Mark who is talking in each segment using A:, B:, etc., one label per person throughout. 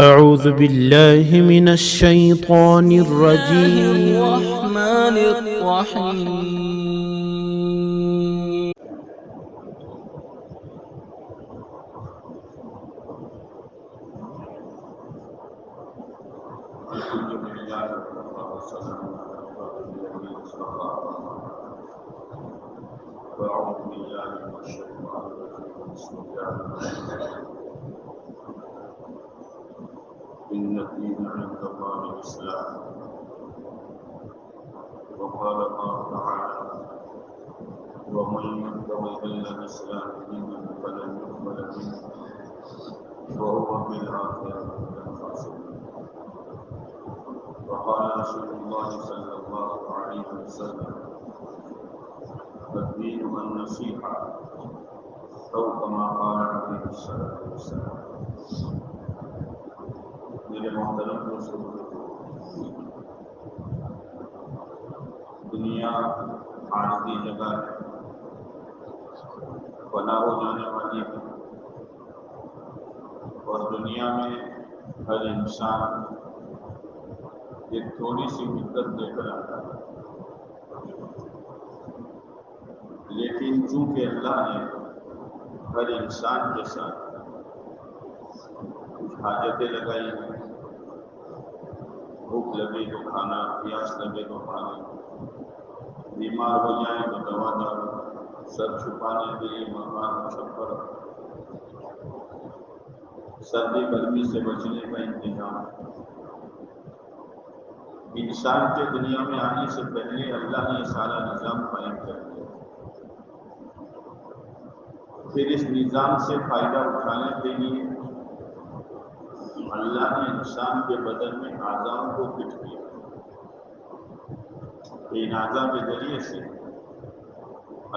A: أعوذ بالله من الشيطان الرجيم.
B: الرحمن الرحيم.
C: الحمد لله والصلاة والسلام وأعوذ بالله من الشيطان الرجيم. بسم الله الرحمن الرحيم. إن الدين عند الله الإسلام. وقال الله تعالى: ومن يبتغي غير الإسلام دينا فلن يقبل منه وهو في الآخرة من الخاسرين. وقال رسول الله صلى الله عليه وسلم: الدين النصيحة، أو كما قال عليه الصلاة والسلام. میرے محترم دوستوں، دنیا عارضی جگہ ہے، فنا ہو جانے والی ہے، اور دنیا میں ہر انسان ایک تھوڑی سی مدت لے کر آتا ہے، لیکن چونکہ اللہ نے ہر انسان کے ساتھ کچھ حاجتیں لگائی ہیں، بھوک لگے تو کھانا، پیاس لگے تو پانی، بیمار ہو جائیں تو دوا دارو، سر چھپانے کے لیے مکان چھپر، سردی گرمی سے بچنے کا انتظام. انسان کے دنیا میں آنے سے پہلے اللہ نے یہ سارا نظام قائم کر دیا. پھر اس نظام سے فائدہ اٹھانے کے لیے اللہ نے انسان کے بدن میں اعضاء کو فٹ کیا. ان اعضاء کے ذریعے سے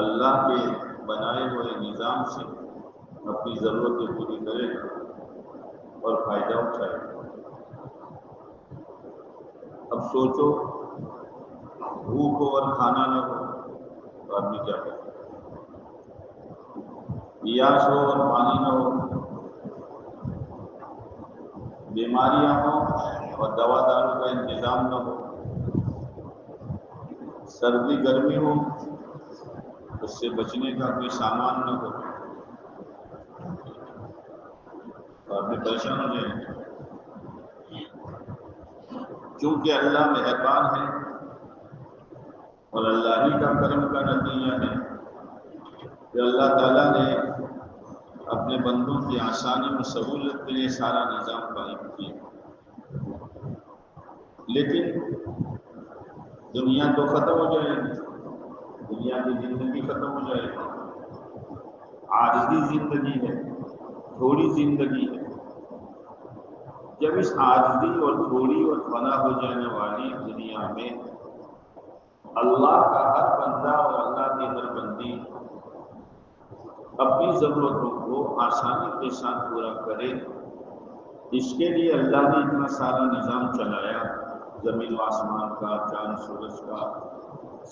C: اللہ کے بنائے ہوئے نظام سے اپنی ضرورتیں پوری کرے گا اور فائدہ اٹھائے گا. اب سوچو، بھوک ہو اور کھانا نہ ہو تو آدمی کیا کرے؟ پیاس ہو اور پانی نہ ہو، بیماریاں ہوں اور دوا دارو کا انتظام نہ ہو، سردی گرمی ہو، اس سے بچنے کا کوئی سامان نہ ہو، تو آدمی پریشان ہو جائے. چونکہ اللہ مہربان ہے اور اللہ ہی کا کرم کا نتیجہ ہے کہ اللہ تعالیٰ نے اپنے بندوں کی آسانی و سہولت کے لیے سارا نظام قائم کیا. لیکن دنیا تو ختم ہو جائے گی، دنیا کی زندگی ختم ہو جائے گی. عارضی زندگی ہے، تھوڑی زندگی ہے. جب اس عارضی اور تھوڑی اور فنا ہو جانے والی دنیا میں اللہ کا ہر بندہ اور اللہ کی ہر بندی اپنی ضرورتوں کو آسانی کے ساتھ پورا کرے، اس کے لیے اللہ نے اتنا سارا نظام چلایا، زمین و آسمان کا، چاند سورج کا،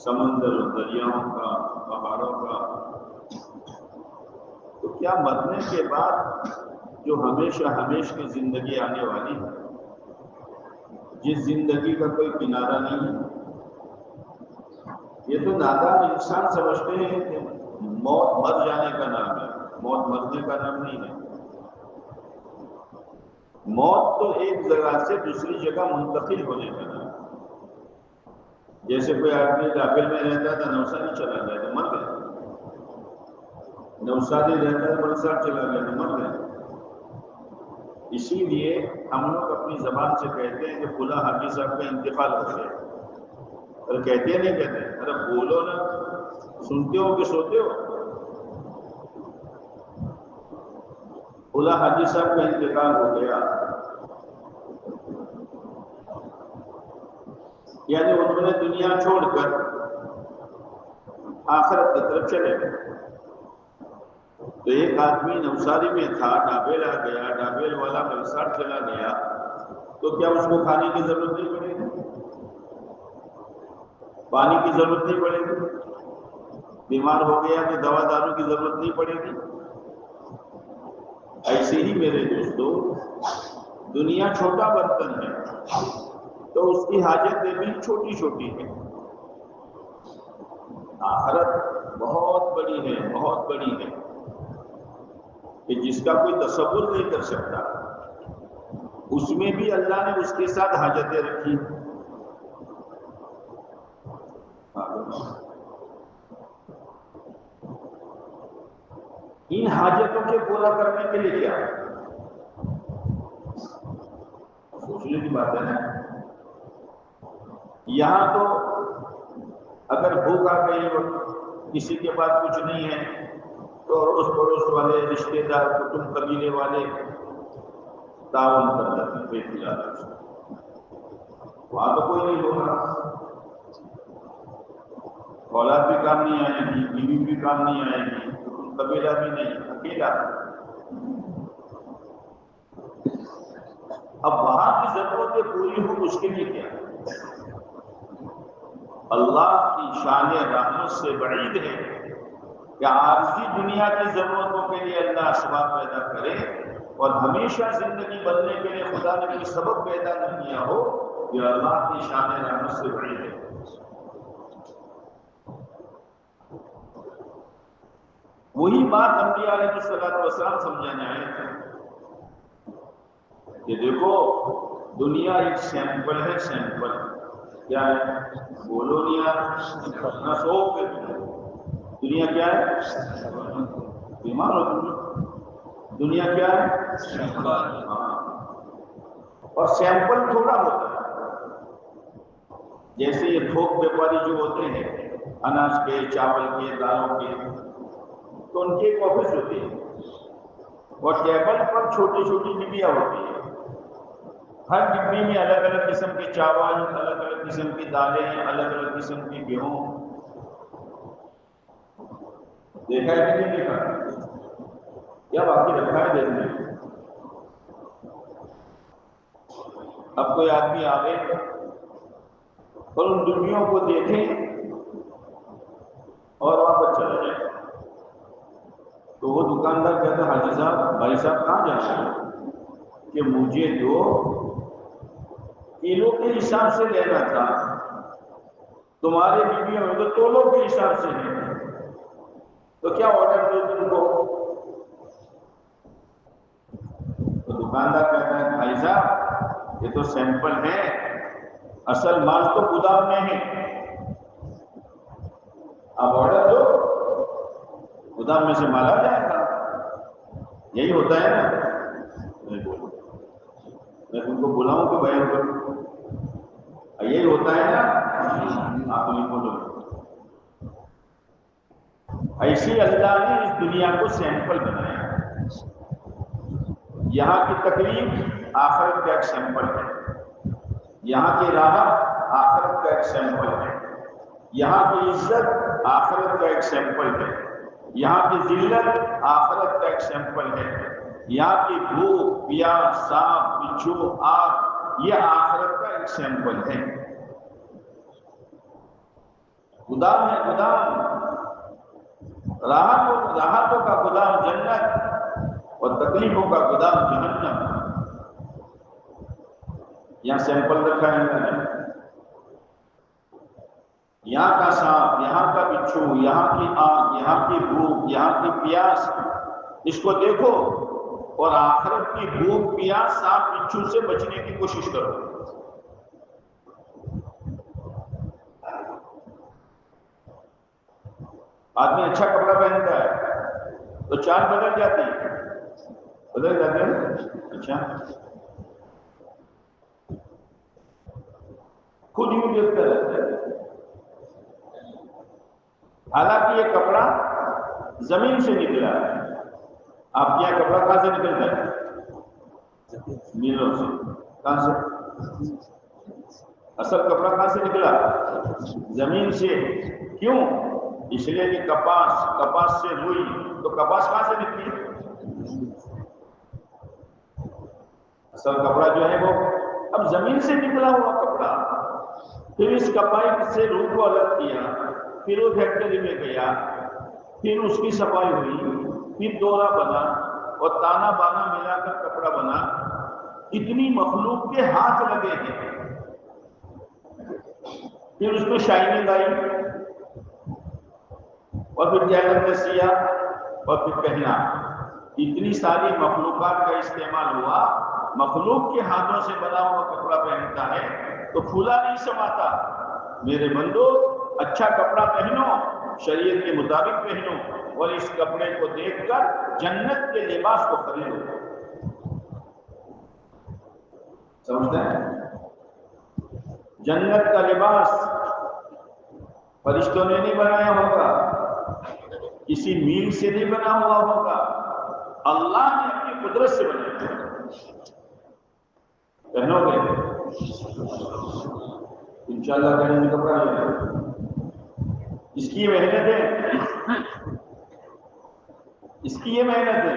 C: سمندر و دریاؤں کا، پہاڑوں کا. تو کیا مرنے کے بعد جو ہمیشہ ہمیشہ کی زندگی آنے والی ہے، جس زندگی کا کوئی کنارہ نہیں ہے، یہ تو نادان انسان سمجھتے ہیں کہ موت مر جانے کا نام ہے، موت مرنے کا نام نہیں ہے. موت تو ایک جگہ سے دوسری جگہ منتقل ہونے کا نام ہے. جیسے کوئی آدمی داخل میں رہتا تھا، نوسانی چلا گیا تو مر گیا، نوسانی رہتا ہے بلسار چلا گیا تو مر گیا. اسی لیے ہم لوگ اپنی زبان سے کہتے ہیں کہ فلاں حاجی صاحب کا انتقال ہو گیا، اور کہتے ہیں نہیں کہتے ہیں؟ ارے بولو نا، سنتے ہو کہ سوتے ہو؟ فلاں حاجی صاحب کا انتقال ہو گیا، یعنی انہوں نے دنیا چھوڑ کر آخرت کی طرف چلے گئے. تو ایک آدمی نوساری میں تھا، ڈابیل آ گیا، ڈابیل والا بلسار چلا گیا، تو کیا اس کو کھانے کی ضرورت نہیں پڑے گی؟ پانی کی ضرورت نہیں پڑے گی؟ بیمار ہو گیا تو دوا دارو کی ضرورت نہیں پڑے گی؟ ایسے ہی میرے دوستو، دنیا چھوٹا برتن ہے تو اس کی حاجتیں بھی چھوٹی چھوٹی ہیں. آخرت بہت بڑی ہے، بہت بڑی ہے کہ جس کا کوئی تصور نہیں کر سکتا. اس میں بھی اللہ نے اس کے ساتھ حاجتیں رکھی. ان حاجتوں کے پورا کرنے کے لیے کیا سوچنے کی بات ہے نا. یہاں تو اگر بھوک آ گئی اور کسی کے پاس کچھ نہیں ہے تو اڑوس پڑوس والے، رشتے دار، کٹمب، قبیلے والے تعاون کر دیتے ہیں، پیٹ کھلاتے ہیں. وہاں تو کوئی نہیں ہوگا، اولاد بھی کام نہیں آئے گی، بیوی بھی کام نہیں آئے گی، قبیلہ بھی نہیں، اکیلا. اب وہاں کی ضرورتیں پوری ہوں اس کے لیے کیا؟ اللہ کی شان رحمت سے بعید ہے کہ عارضی دنیا کی ضرورتوں کے لیے اللہ اسباب پیدا کرے اور ہمیشہ زندگی بننے کے لیے خدا نے کوئی سبب پیدا نہ کیا ہو. یہ اللہ کی شان رحمت سے بعید ہے. وہی بات انبیاء علیہ السلام سمجھانے آئے تھے کہ دیکھو دنیا ایک سیمپل ہے. سیمپل کیا ہے؟ بولو نہیں یار، نہ سو پہ. دنیا کیا ہے؟ بیمار ہو تم. دنیا کیا ہے؟ اور سیمپل تھوڑا ہوتا ہے. جیسے یہ تھوک بیپاری جو ہوتے ہیں اناج کے، چاول کے، دالوں کے، تو ان کی ایک آفس ہوتی ہے اور ٹیبل پر چھوٹی چھوٹی ڈبیاں ہوتی ہیں. ہر ڈبی میں الگ الگ قسم کے چاول، الگ الگ قسم کی دالیں، الگ الگ قسم کی گیہوں. دیکھا ہے کہ نہیں دیکھا؟ کیا باقی رکھا ہے دیکھنے. اب کوئی آدمی آئے اور ان ڈبیوں کو دیکھے اور وہاں پر چلا جائے تو وہ دکاندار کہتا ہے حاجی صاحب، بھائی صاحب کہاں جا رہے ہیں؟ کہ مجھے تو کلو کے حساب سے لینا تھا، تمہارے ڈبیوں میں تو تولوں کے حساب سے ہے، تو کیا آرڈر دو تم کو؟ تو دکاندار کہتا ہے بھائی صاحب یہ تو سیمپل ہے، اصل مال تو گودام میں ہے، آپ آرڈر دو، گودام میں سے مال آ جائے گا. یہی ہوتا ہے نا. میں تم کو بلاؤں کہ بیان کروں؟ یہی ہوتا ہے نا. آپ نہیں بولو. ایسی اللہ نے اس دنیا کو سیمپل بنایا. یہاں کی تکلیف آخرت کا ایک سیمپل ہے، یہاں کی راحت آخرت کا ایک سیمپل ہے، یہاں کی عزت آخرت کا ایک سیمپل ہے، یہاں کی ذلت آخرت کا ایک سیمپل ہے، یہاں کی بھوک، پیاس، سانپ، بچھو، آگ، یہ آخرت کا ایک سیمپل ہے. گودام ہے، گودام. راحتوں کا گودام جنت اور تکلیفوں کا گودام جہنم. یہاں سیمپل رکھا ہے انہوں نے. یہاں کا سانپ، یہاں کا بچھو، یہاں کی آگ، یہاں کی بھوک، یہاں کی پیاس، اس کو دیکھو اور آخرت کی بھوک، پیاس، سانپ، بچھو سے بچنے کی کوشش کرو. آدمی اچھا کپڑا پہنتا ہے تو چال بدل جاتی ہے، بدل جاتے ہیں. اچھا خود یوں دیکھتا رہتا ہے. حالانکہ یہ کپڑا زمین سے نکلا ہے. آپ کے یہاں کپڑا کہاں سے نکلتا ہے؟ میلوں سے. کہاں سے؟ اصل کپڑا کہاں سے نکلا؟ زمین سے. کیوں؟ اس لیے کہ کپاس سے روئی، تو کپاس کہاں سے نکلی؟ اصل کپڑا جو ہے وہ اب زمین سے نکلا ہوا کپڑا. پھر اس کپائی سے روح کو الگ کیا، پھر وہ فیکٹری میں گیا، پھر اس کی صفائی ہوئی، پھر دورہ بنا اور تانا بانا ملا کر کپڑا بنا. اتنی مخلوق کے ہاتھ لگے ہیں، پھر اس میں شائننگ آئی اور پھر جیکٹ میں سیا اور پھر پہنا، اتنی ساری مخلوقات کا استعمال ہوا، مخلوق کے ہاتھوں سے بنا ہوا کپڑا پہنتا ہے تو پھولا نہیں سماتا۔ میرے بندو اچھا کپڑا پہنو، شریعت کے مطابق پہنو، اور اس کپڑے کو دیکھ کر جنت کے لباس کو خریدو۔ سمجھتے ہیں؟ جنت کا لباس فرشتوں نے نہیں بنایا ہوگا، کسی میل سے نہیں بنا ہوا ہوگا، اللہ نے اپنی قدرت سے بنایا ہے۔ پہنو گے انشاءاللہ کہیں گے کپڑا لے لو، اس کی یہ محنت ہے، اس کی یہ محنت ہے۔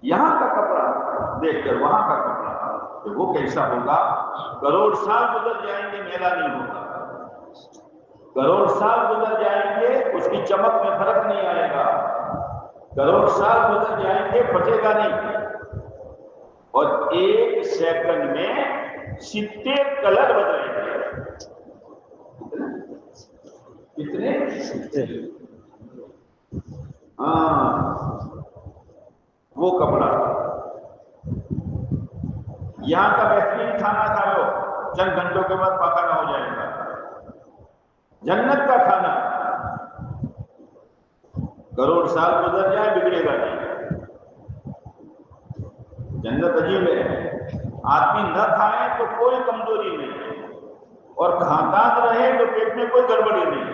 C: یہاں کا کپڑا دیکھ کر وہاں کا کپڑا کہ وہ کیسا ہوگا، کروڑ سال گزر جائیں گے میلہ نہیں ہوگا، کروڑ سال گزر جائیں گے اس کی چمک میں فرق نہیں آئے گا، کروڑ سال گزر جائیں گے پھٹے گا نہیں، اور ایک سیکنڈ میں 70 کلر بدلیں گے۔ کتنے؟ ہاں، وہ کپڑا۔ یہاں کا بہترین کھانا کھا لو، چند گھنٹوں کے بعد پکانا ہو جائے گا۔ جنت کا کھانا کروڑ سال گزر جائے بگڑے گا نہیں۔ جنت عجیب ہے، آدمی نہ کھائے تو کوئی کمزوری نہیں، اور کھاتا رہے تو پیٹ میں کوئی گڑبڑی نہیں،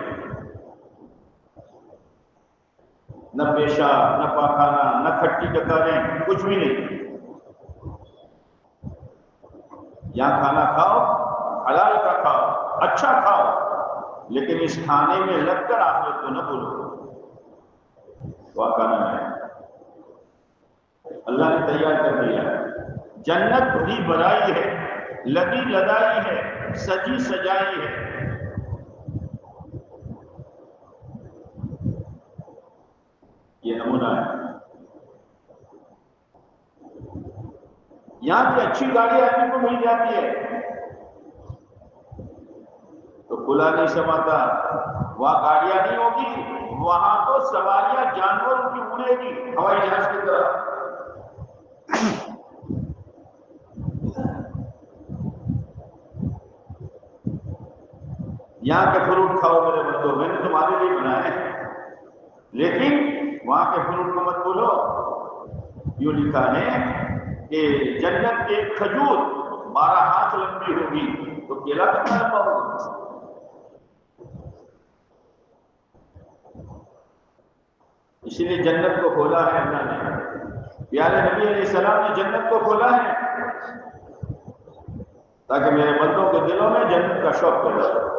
C: نہ پیشاب، نہ پاخانہ، نہ کھٹی ڈکاریں، کچھ بھی نہیں۔ یہاں کھانا کھاؤ، حلال کا کھاؤ، اچھا کھاؤ، لیکن اس کھانے میں لگ کر آخرت کو نہ بھولو۔ واقعہ ہے، اللہ نے تیار کر دیا ہے۔ جنت بڑی بڑائی ہے، لگی لدائی ہے، سجی سجائی ہے۔ یہ نمونہ ہے۔ یہاں کی اچھی گاڑی آدمی کو مل جاتی ہے تو کھلا نہیں سماتا، وہاں گاڑیاں نہیں ہوگی، وہاں تو سواریاں جانوروں کی اڑے گی ہوائی جہاز کی طرح۔ یہاں کے فروٹ کھاؤ میرے بندو، میں نے تمہارے لیے بنایا ہے، لیکن وہاں کے فروٹ کو مت بولو۔ یوں لکھا ہے کہ جنت کے کھجور 12 ہاتھ لمبی ہوگی تو کیلا کتنا لمبا ہوگا؟ اسی لیے جنت کو کھولا ہے اللہ نے، پیارے نبی علیہ السلام نے جنت کو کھولا ہے تاکہ میرے بندوں کے دلوں میں جنت کا شوق پیدا ہو۔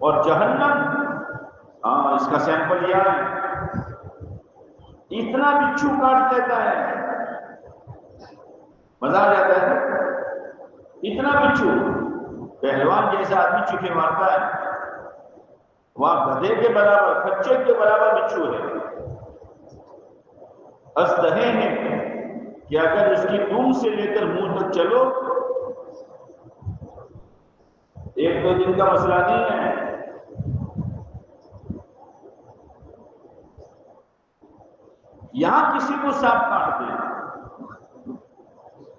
C: اور جہنم، ہاں اس کا سیمپل یہ ہے، اتنا بچھو کاٹ دیتا ہے، مزہ آ جاتا ہے، اتنا بچھو، پہلوان جیسا آدمی چوکے مارتا ہے، وہاں گدھے کے برابر، کچے کے برابر بچھو ہے۔ اسدہے ہیں کہ اگر اس کی دم سے لے کر منہ تک چلو، ایک دو دن کا مسئلہ نہیں ہے۔ یہاں کسی کو سانپ کاٹ دے،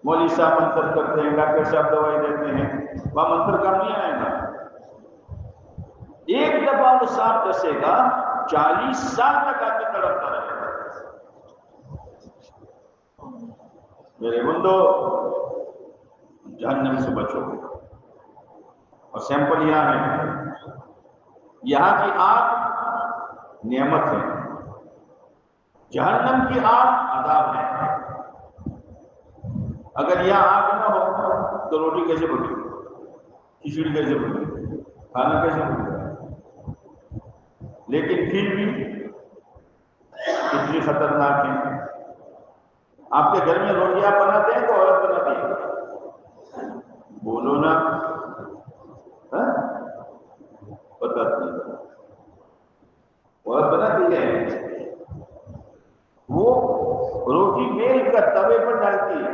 C: مولوی صاحب منتر کرتے ہیں، ڈاکٹر صاحب دوائی دیتے ہیں، وہاں منتر کام نہیں آئے گا۔ ایک دفعہ وہ سانپ ڈسے گا، 40 سال تک آدمی تڑپتا رہے گا۔ میرے بندو جہنم سے بچو، اور سیمپل یہاں ہے۔ یہاں کی آگ نعمت ہے، جہنم کی آگ عذاب ہے۔ اگر یہاں آگ نہ ہو تو روٹی کیسے بنے گی، کھچڑی کیسے بنے گی، کھانا کیسے بنے گا؟ لیکن پھر بھی کتنی خطرناک ہے۔ آپ کے گھر میں روٹیاں بناتے ہیں تو عورت بناتی ہے، بولو نا، بتاتی ہے، عورت بناتی ہے۔ وہ روٹی تیل کا توے پر ڈالتی ہے.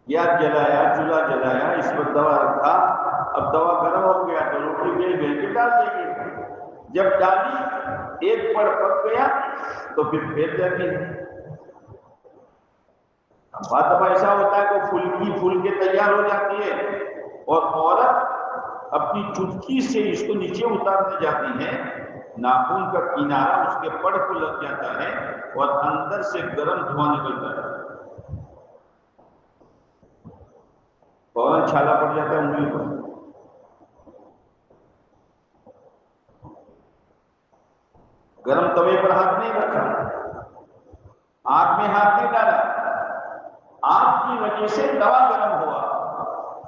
C: یا جلایا، چولہا جلایا، اس پر دوا رکھا، اب دوا گرم ہو گیا تو روٹی بیل بیل کے ڈال دیں گے. جب ڈالی ایک پڑ پک گیا تو پھر پھیر جاتی ہے. بات اب ایسا ہوتا ہے کہ پھلکی پھول کے تیار ہو جاتی ہے اور عورت اپنی چٹکی سے اس کو نیچے اتارنے جاتی ہے، ناخن کا کنارہ اس کے پڑ کو لگ جاتا ہے اور اندر سے گرم دھواں نکلتا ہے، فوراً چھالا پڑ جاتا ہے انگلی پر. گرم توے پر ہاتھ نہیں رکھا، آگ میں ہاتھ نہیں ڈالا، آگ کی وجہ سے توا گرم ہوا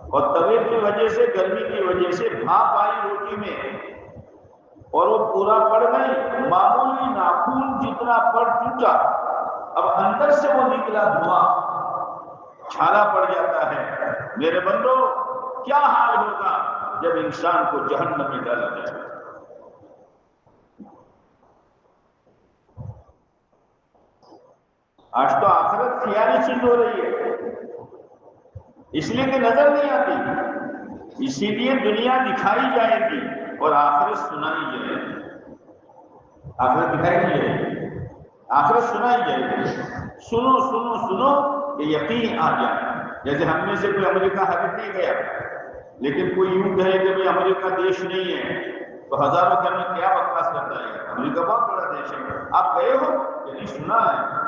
C: اور توے کی وجہ سے، گرمی کی وجہ سے بھاپ آئی روٹی میں اور وہ پورا پڑ نہیں، معمولی ناخن جتنا پڑ ٹوٹا، اب اندر سے وہ نکلا دھواں، چھالا پڑ جاتا ہے. میرے بندو کیا حال ہوگا جب انسان کو جہنم میں ڈالا جائے. آج تو آخرت خیالی چیز ہو رہی ہے، اس لیے کہ نظر نہیں آتی، اسی لیے دنیا دکھائی جائے گی اور آخرت سنائی جائے گی. آخرت دکھائی نہیں جائے گی، آخرت سنائی جائے گی. سنو سنو سنو کہ یقین آ جائے. جیسے ہم میں سے کوئی امریکہ حج نہیں گیا، لیکن کوئی یوں کہے کہ بھائی امریکہ دیش نہیں ہے تو ہزاروں کے میں کیا بکواس کرتا ہے. امریکہ بہت بڑا دیش ہے. آپ گئے ہو کہ نہیں؟ سنا ہے.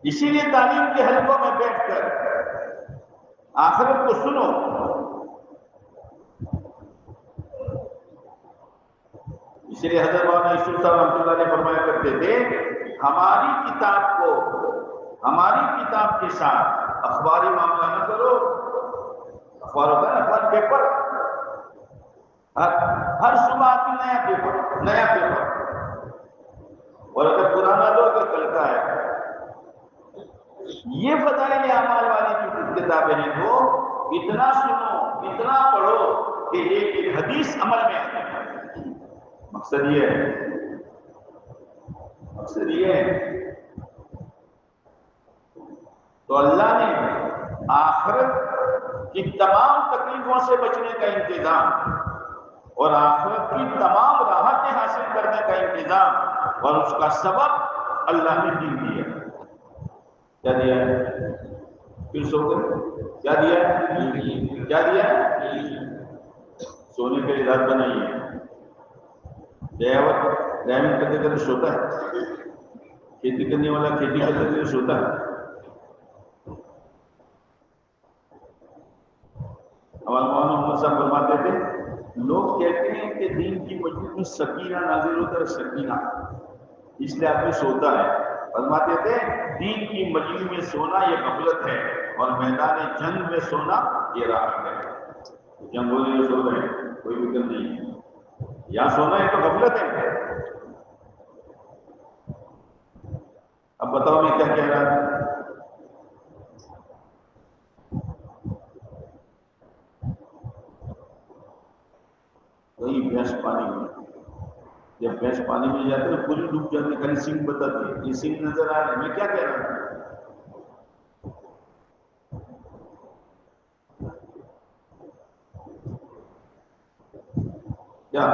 C: اسی لیے تعلیم کے حلقوں میں بیٹھ کر آخرت کو سنو. اسی لیے حضرت مولانا یوسف صاحب رحمۃ اللہ علیہ فرمایا کرتے تھے، ہماری کتاب کے ساتھ اخباری معاملہ نہ کرو. اخبار ہوتا ہے اخبار پیپر، ہر صبح آتی نیا پیپر، اور اگر پرانا دو تو کل کا ہے. یہ فضائل اعمال والی جو کتابیں ہیں وہ اتنا سنو، اتنا پڑھو کہ ایک حدیث عمل میں آ جائے. مقصد یہ ہے تو اللہ نے آخرت کی تمام تکلیفوں سے بچنے کا انتظام اور آخرت کی تمام راحتیں حاصل کرنے کا انتظام اور اس کا سبب اللہ نے دین دیا. کیا دیا ہے؟ پھر سو گئے. کیا دیا ہے؟ کیا دیا ہے؟ سونے کے لیے رات بنائی ہے. ڈائمنڈ کرتے کرتے سوتا ہے، کھیتی کرنے والا کھیتی کرتے کرتے سوتا ہے. ہمارے مولانا محمد صاحب فرماتے تھے، لوگ کہتے ہیں کہ دین کی مجلس میں سکینہ نازل ہوتا ہے، سکینہ اس لیے آدمی سوتا ہے. فرماتے تھے دین کی مجلس میں سونا یہ غفلت ہے اور میدان جنگ میں سونا یہ راحت ہے. جنگ ہو رہی ہے سو رہے ہیں، کوئی فکر نہیں ہے. یا سونا ہے تو غفلت ہے. اب بتاؤ میں کیا کہہ رہا تھا؟ وہی بھینس پانی میں، جب بھینس پانی میں جاتے ہیں پوری ڈوب جاتی ہے، خالی سنگ بتاتی ہے. یہ سنگ نظر آ رہا ہے. میں کیا کہہ رہا ہوں؟ کیا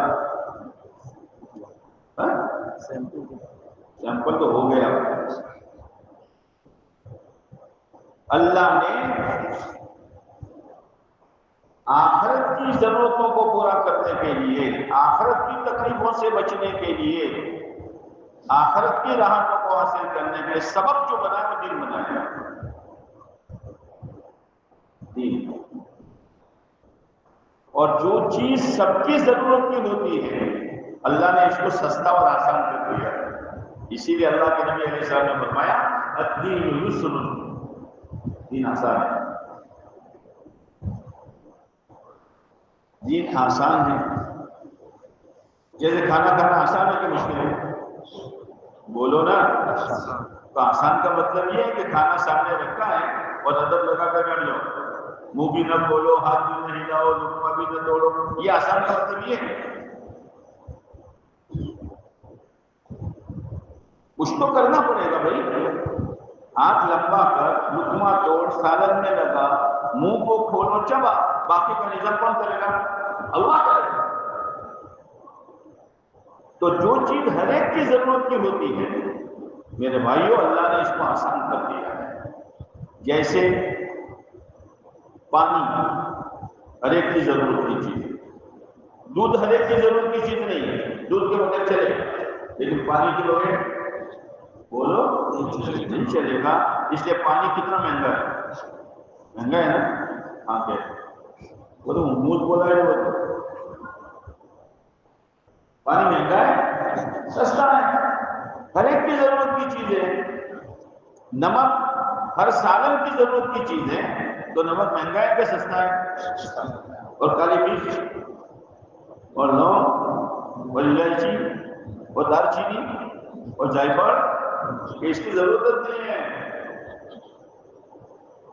C: سیمپل تو ہو گیا. اللہ نے آخرت کی ضرورتوں کو پورا کرنے کے لیے، آخرت کی تکلیفوں سے بچنے کے لیے، آخرت کی راحتوں کو حاصل کرنے کے لیے سبب جو بنا وہ دین بنایا. دین، اور جو چیز سب کی ضرورت کی ہوتی ہے اللہ نے اس کو سستا اور آسان کر دیا. اسی لیے اللہ کے نبی علیہ السلام نے فرمایا الدین یسر، دین آسان ہے. دین آسان ہے. جیسے کھانا کھانا آسان ہے کہ مشکل ہے؟ بولو نا. تو آسان کا مطلب یہ ہے کہ کھانا سامنے رکھا ہے اور ادب لگا کر بیٹھ جاؤ، منہ بھی نہ بولو، ہاتھ بھی نہ ہلاؤ، لقمہ بھی نہ توڑو. یہ آسان کا مطلب یہ ہے. کچھ تو کرنا پڑے گا بھائی. ہاتھ لمبا کر لقمہ توڑ سالن میں لگا منہ کو کھولو چبا، باقی کا نظام کون کرے گا؟ اللہ کرے گا۔ تو جو چیز ہر ایک کی ضرورت کی ہوتی ہے میرے بھائیوں، اللہ نے اس کو آسان کر دیا ہے۔ جیسے پانی ہر ایک کی ضرورت کی چیز ہے، دودھ ہر ایک کی ضرورت کی چیز نہیں ہے، دودھ کے بغیر چلے گا، لیکن پانی کے بغیر بولو نہیں چلے گا۔ اس لیے پانی کتنا مہنگا ہے؟ مہنگا ہے نا؟ ہاں کہ وہ تو منہ بولا ہے، وہ پانی مہنگا ہے سستا ہے، ہر ایک کی ضرورت کی چیز ہے۔ نمک ہر سالن کی ضرورت کی چیز ہے، تو نمک مہنگا ہے کہ سستا ہے؟ اور کالی مرچ اور لونگ اور الائچی اور دار چینی اور جائفل، اس کی ضرورت نہیں ہے۔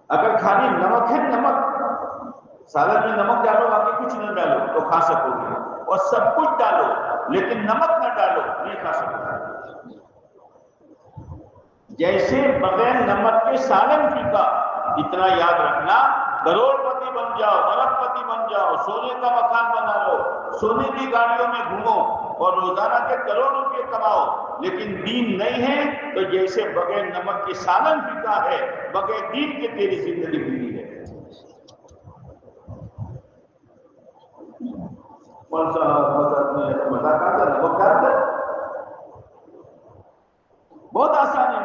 C: اگر خالی نمک ہے، نمک سالن میں نمک ڈالو، باقی کچھ نہ ڈالو تو کھا سکو گے، اور سب کچھ ڈالو لیکن نمک نہ ڈالو نہیں کھا سکو گے۔ جیسے بغیر نمک کے سالن پھیکا، اتنا یاد رکھنا، کروڑ پتی بن جاؤ، ارب پتی بن جاؤ، سونے کا مکان بنا لو، سونے کی گاڑیوں میں گھومو اور روزانہ کے کروڑ روپے کماؤ، لیکن دین نہیں ہے تو جیسے بغیر نمک کے سالن پھیکا ہے، بغیر دین کے تیری زندگی پھیکی ہے۔ کون سا مزہ کرتا ہے؟ نمک ڈالتا ہے، بہت آسان ہے،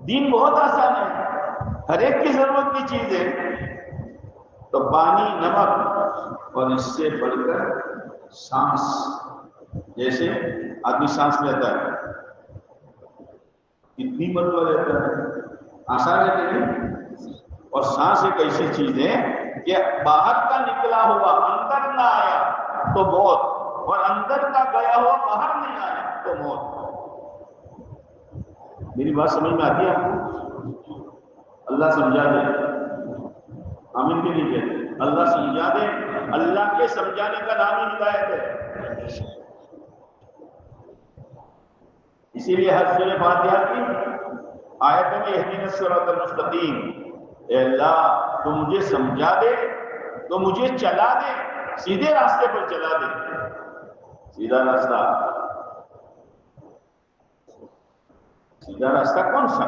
C: دین بہت آسان ہے، ہر ایک کی ضرورت کی چیز ہے۔ تو پانی، نمک، اور اس سے بڑھ کر سانس، جیسے آدمی سانس لیتا ہے کتنی مرتبہ لیتا ہے، آسان ہے کہ نہیں؟ اور سانس ایک ایسی چیز ہے کہ باہر کا نکلا ہوا اندر نہ آیا تو موت، اور اندر کا گیا ہوا باہر نہیں آیا تو موت۔ میری بات سمجھ میں آتی ہے آپ کو؟ اللہ سمجھا دے، آمین بھی نہیں کہتے، اللہ سمجھا دے۔ اللہ کے سمجھانے کا نام ہی ہدایت ہے۔ اسی لیے ہر سورہ فاتحہ کی آیتوں میں اہدنا الصراط المستقیم، اے اللہ تو مجھے سمجھا دے، تو مجھے چلا دے، سیدھے راستے پر چلا دے۔ سیدھا راستہ، سیدھا راستہ کون سا؟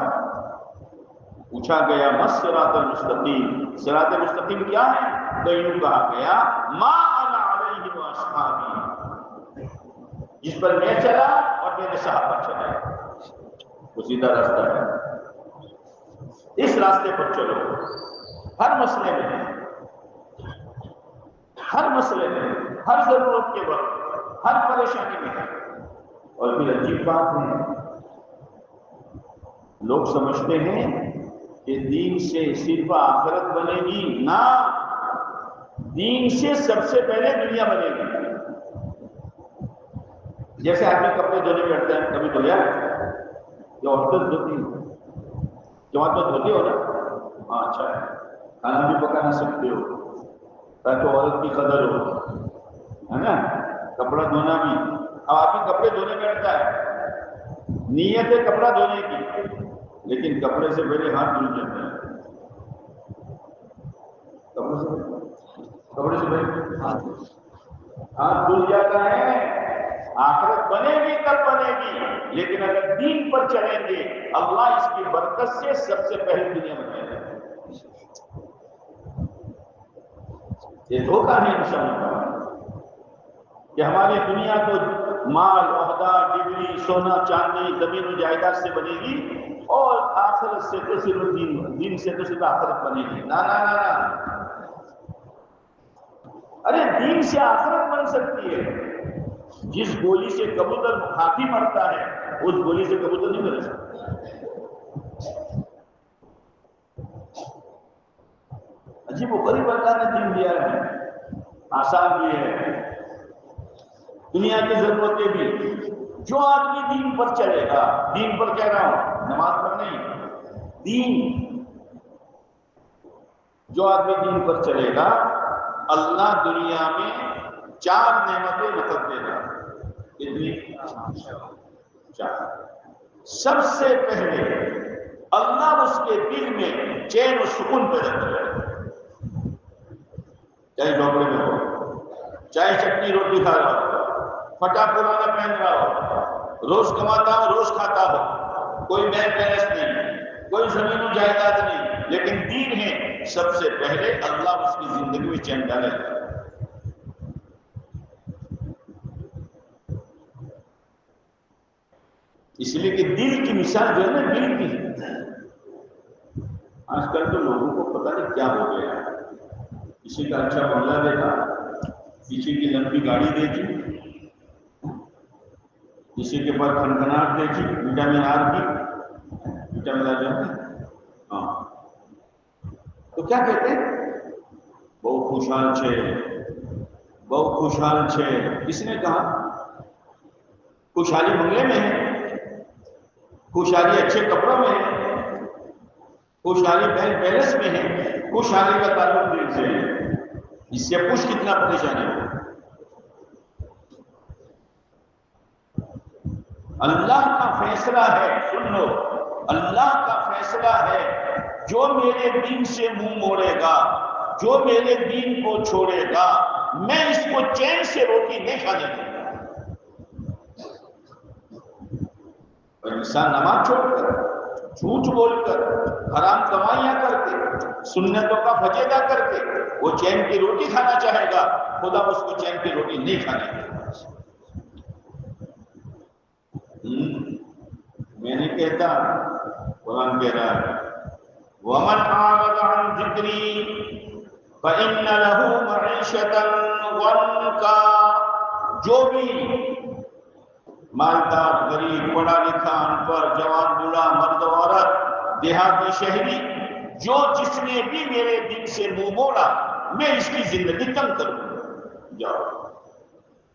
C: پوچھا گیا الصراط المستقیم، صراط مستقیم کیا ہے؟ تو یوں کہا گیا ما انا علیہ واصحابی، جس پر میں چلا اور میرے صحابہ چلے، وہ سیدھا راستہ ہے۔ اس راستے پر چلو، ہر مسئلے میں، ہر مسئلے میں، ہر ضرورت کے وقت، ہر پریشانی میں۔ اور پھر عجیب بات ہے، لوگ سمجھتے ہیں کہ دین سے صرف آخرت بنے گی، نہ، دین سے سب سے پہلے دنیا بنے گی۔ جیسے آدمی کپڑے دھونے بیٹھتا ہے، کبھی دھویا یا عورتیں دھوتی ہیں؟ جوان تو دھوتے ہو نا؟ ہاں اچھا ہے، کھانا بھی پکانا سکتے ہو تاکہ عورت کی قدر ہو، ہے نا؟ کپڑا دھونا بھی، اب آدمی کپڑے دھونے بیٹھتا ہے، نیت ہے کپڑا دھونے کی، لیکن کپڑے سے پہلے ہاتھ دھل جاتا ہے، کپڑے سے پہلے ہاتھ دھل جاتا ہے۔ آخرت بنے گی تب بنے گی، لیکن اگر دین پر چلیں گے اللہ اس کی برکت سے سب سے پہلے دنیا بنائے گا۔ یہ دھوکہ ہے انسان کا کہ ہماری دنیا تو مال، عہدہ، ڈگری، سونا چاندی، زمین و جائیداد سے بنے گی، اور آخرت سے تو صرف دین سے تو صرف آخرت بنے گی۔ نہ نہ نہ نہ، ارے دین سے آخرت بن سکتی ہے۔ جس گولی سے کبوتر ہاتھی مرتا ہے اس گولی سے کبوتر نہیں مر سکتا۔ عجیب و غریب اللہ نے دین دیا ہے، آسان بھی ہے، دنیا کی ضرورتیں بھی۔ جو آدمی دین پر چلے گا، دین پر کہہ رہا ہوں، نماز پر نہیں، دین، جو آدمی دین پر چلے گا اللہ دنیا میں 4 نعمتیں نقد دے گا۔ کتنی؟ 4۔ سب سے پہلے اللہ اس کے دل میں چین و سکون پیدا کرے گا. چاہے جھوپڑے میں ہو، چاہے چٹنی روٹی کھا رہا ہو، پھٹا پرانا پہن رہا ہو، روز کماتا ہو روز کھاتا ہو، کوئی بینک بیلنس نہیں، کوئی زمین و جائیداد نہیں، لیکن دین ہے، سب سے پہلے اللہ اس کی زندگی میں چین ڈالے گا. اس لیے کہ دل کی مثال جو ہے نا، دل کی. آج کل تو لوگوں کو پتہ نہیں کیا ہو گیا ہے. کسی کا اچھا بنگلہ دیکھا، کسی کی لمبی گاڑی دیکھی، کسی کے پاس کھنکھناہٹ دیکھی، وٹامن آر کی، وٹامن آر جو ہے ہاں، تو کیا کہتے ہیں؟ بہت خوشحال چھے، بہت خوشحال چھے. کس نے کہا؟ خوشحالی بنگلے میں ہے، خوشحالی اچھے کپڑوں میں ہے، خوشحالی بینک بیلنس میں ہے، خوشحالی کا تعلق دل سے ہے. اس سے پوچھ کتنا پریشانی ہو. اللہ کا فیصلہ ہے، سن لو، اللہ کا فیصلہ ہے، جو میرے دین سے منہ موڑے گا، جو میرے دین کو چھوڑے گا، میں اس کو چین سے روٹی نہیں کھانے دوں گا. اور انسان نماز چھوڑ کر، جھوٹ بول کر، حرام کمائیاں کر کے، سنتوں کا فجیدہ کر کے وہ چین کی روٹی کھانا چاہے گا، خدا اس کو چین کی روٹی نہیں کھانے دے گا. میں نہیں کہتا، قرآن کہہ رہا ہے وَمَنْ أَعْرَضَ عَنْ ذِكْرِي فَإِنَّ لَهُ مَعِيشَةً ضَنْكًا. جو بھی مالدار، غریب، پڑھا لکھا، ان پڑھ، جوان، بوڑھا، مرد، عورت، دیہاتی، شہری، جو جس نے بھی میرے دین سے منہ موڑا، میں اس کی زندگی تنگ کروں. جاؤ،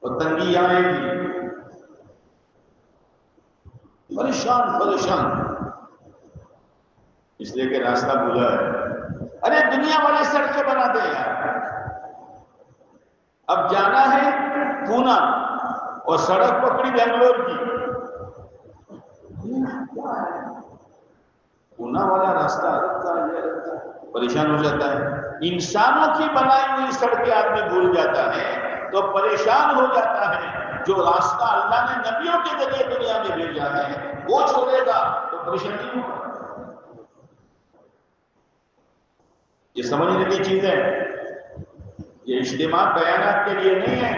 C: اور تنگی آئے گی، پریشان پریشان، اس لیے کہ راستہ بھولا ہے. ارے دنیا والے سڑکیں بنا دے یار. اب جانا ہے پونا اور سڑک پکڑی بنگلور کی. پونا والا راستہ رکھتا ہے، پریشان ہو جاتا ہے. انسانوں کی بنائی ہوئی سڑکیں آدمی بھول جاتا ہے تو پریشان ہو جاتا ہے. جو راستہ اللہ نے نبیوں کے ذریعے دنیا میں بھیجا ہے وہ چھوڑے گا تو پریشانی ہوگا. یہ سمجھنے کی چیز ہے. یہ اجتماع بیانات کے لیے نہیں ہے،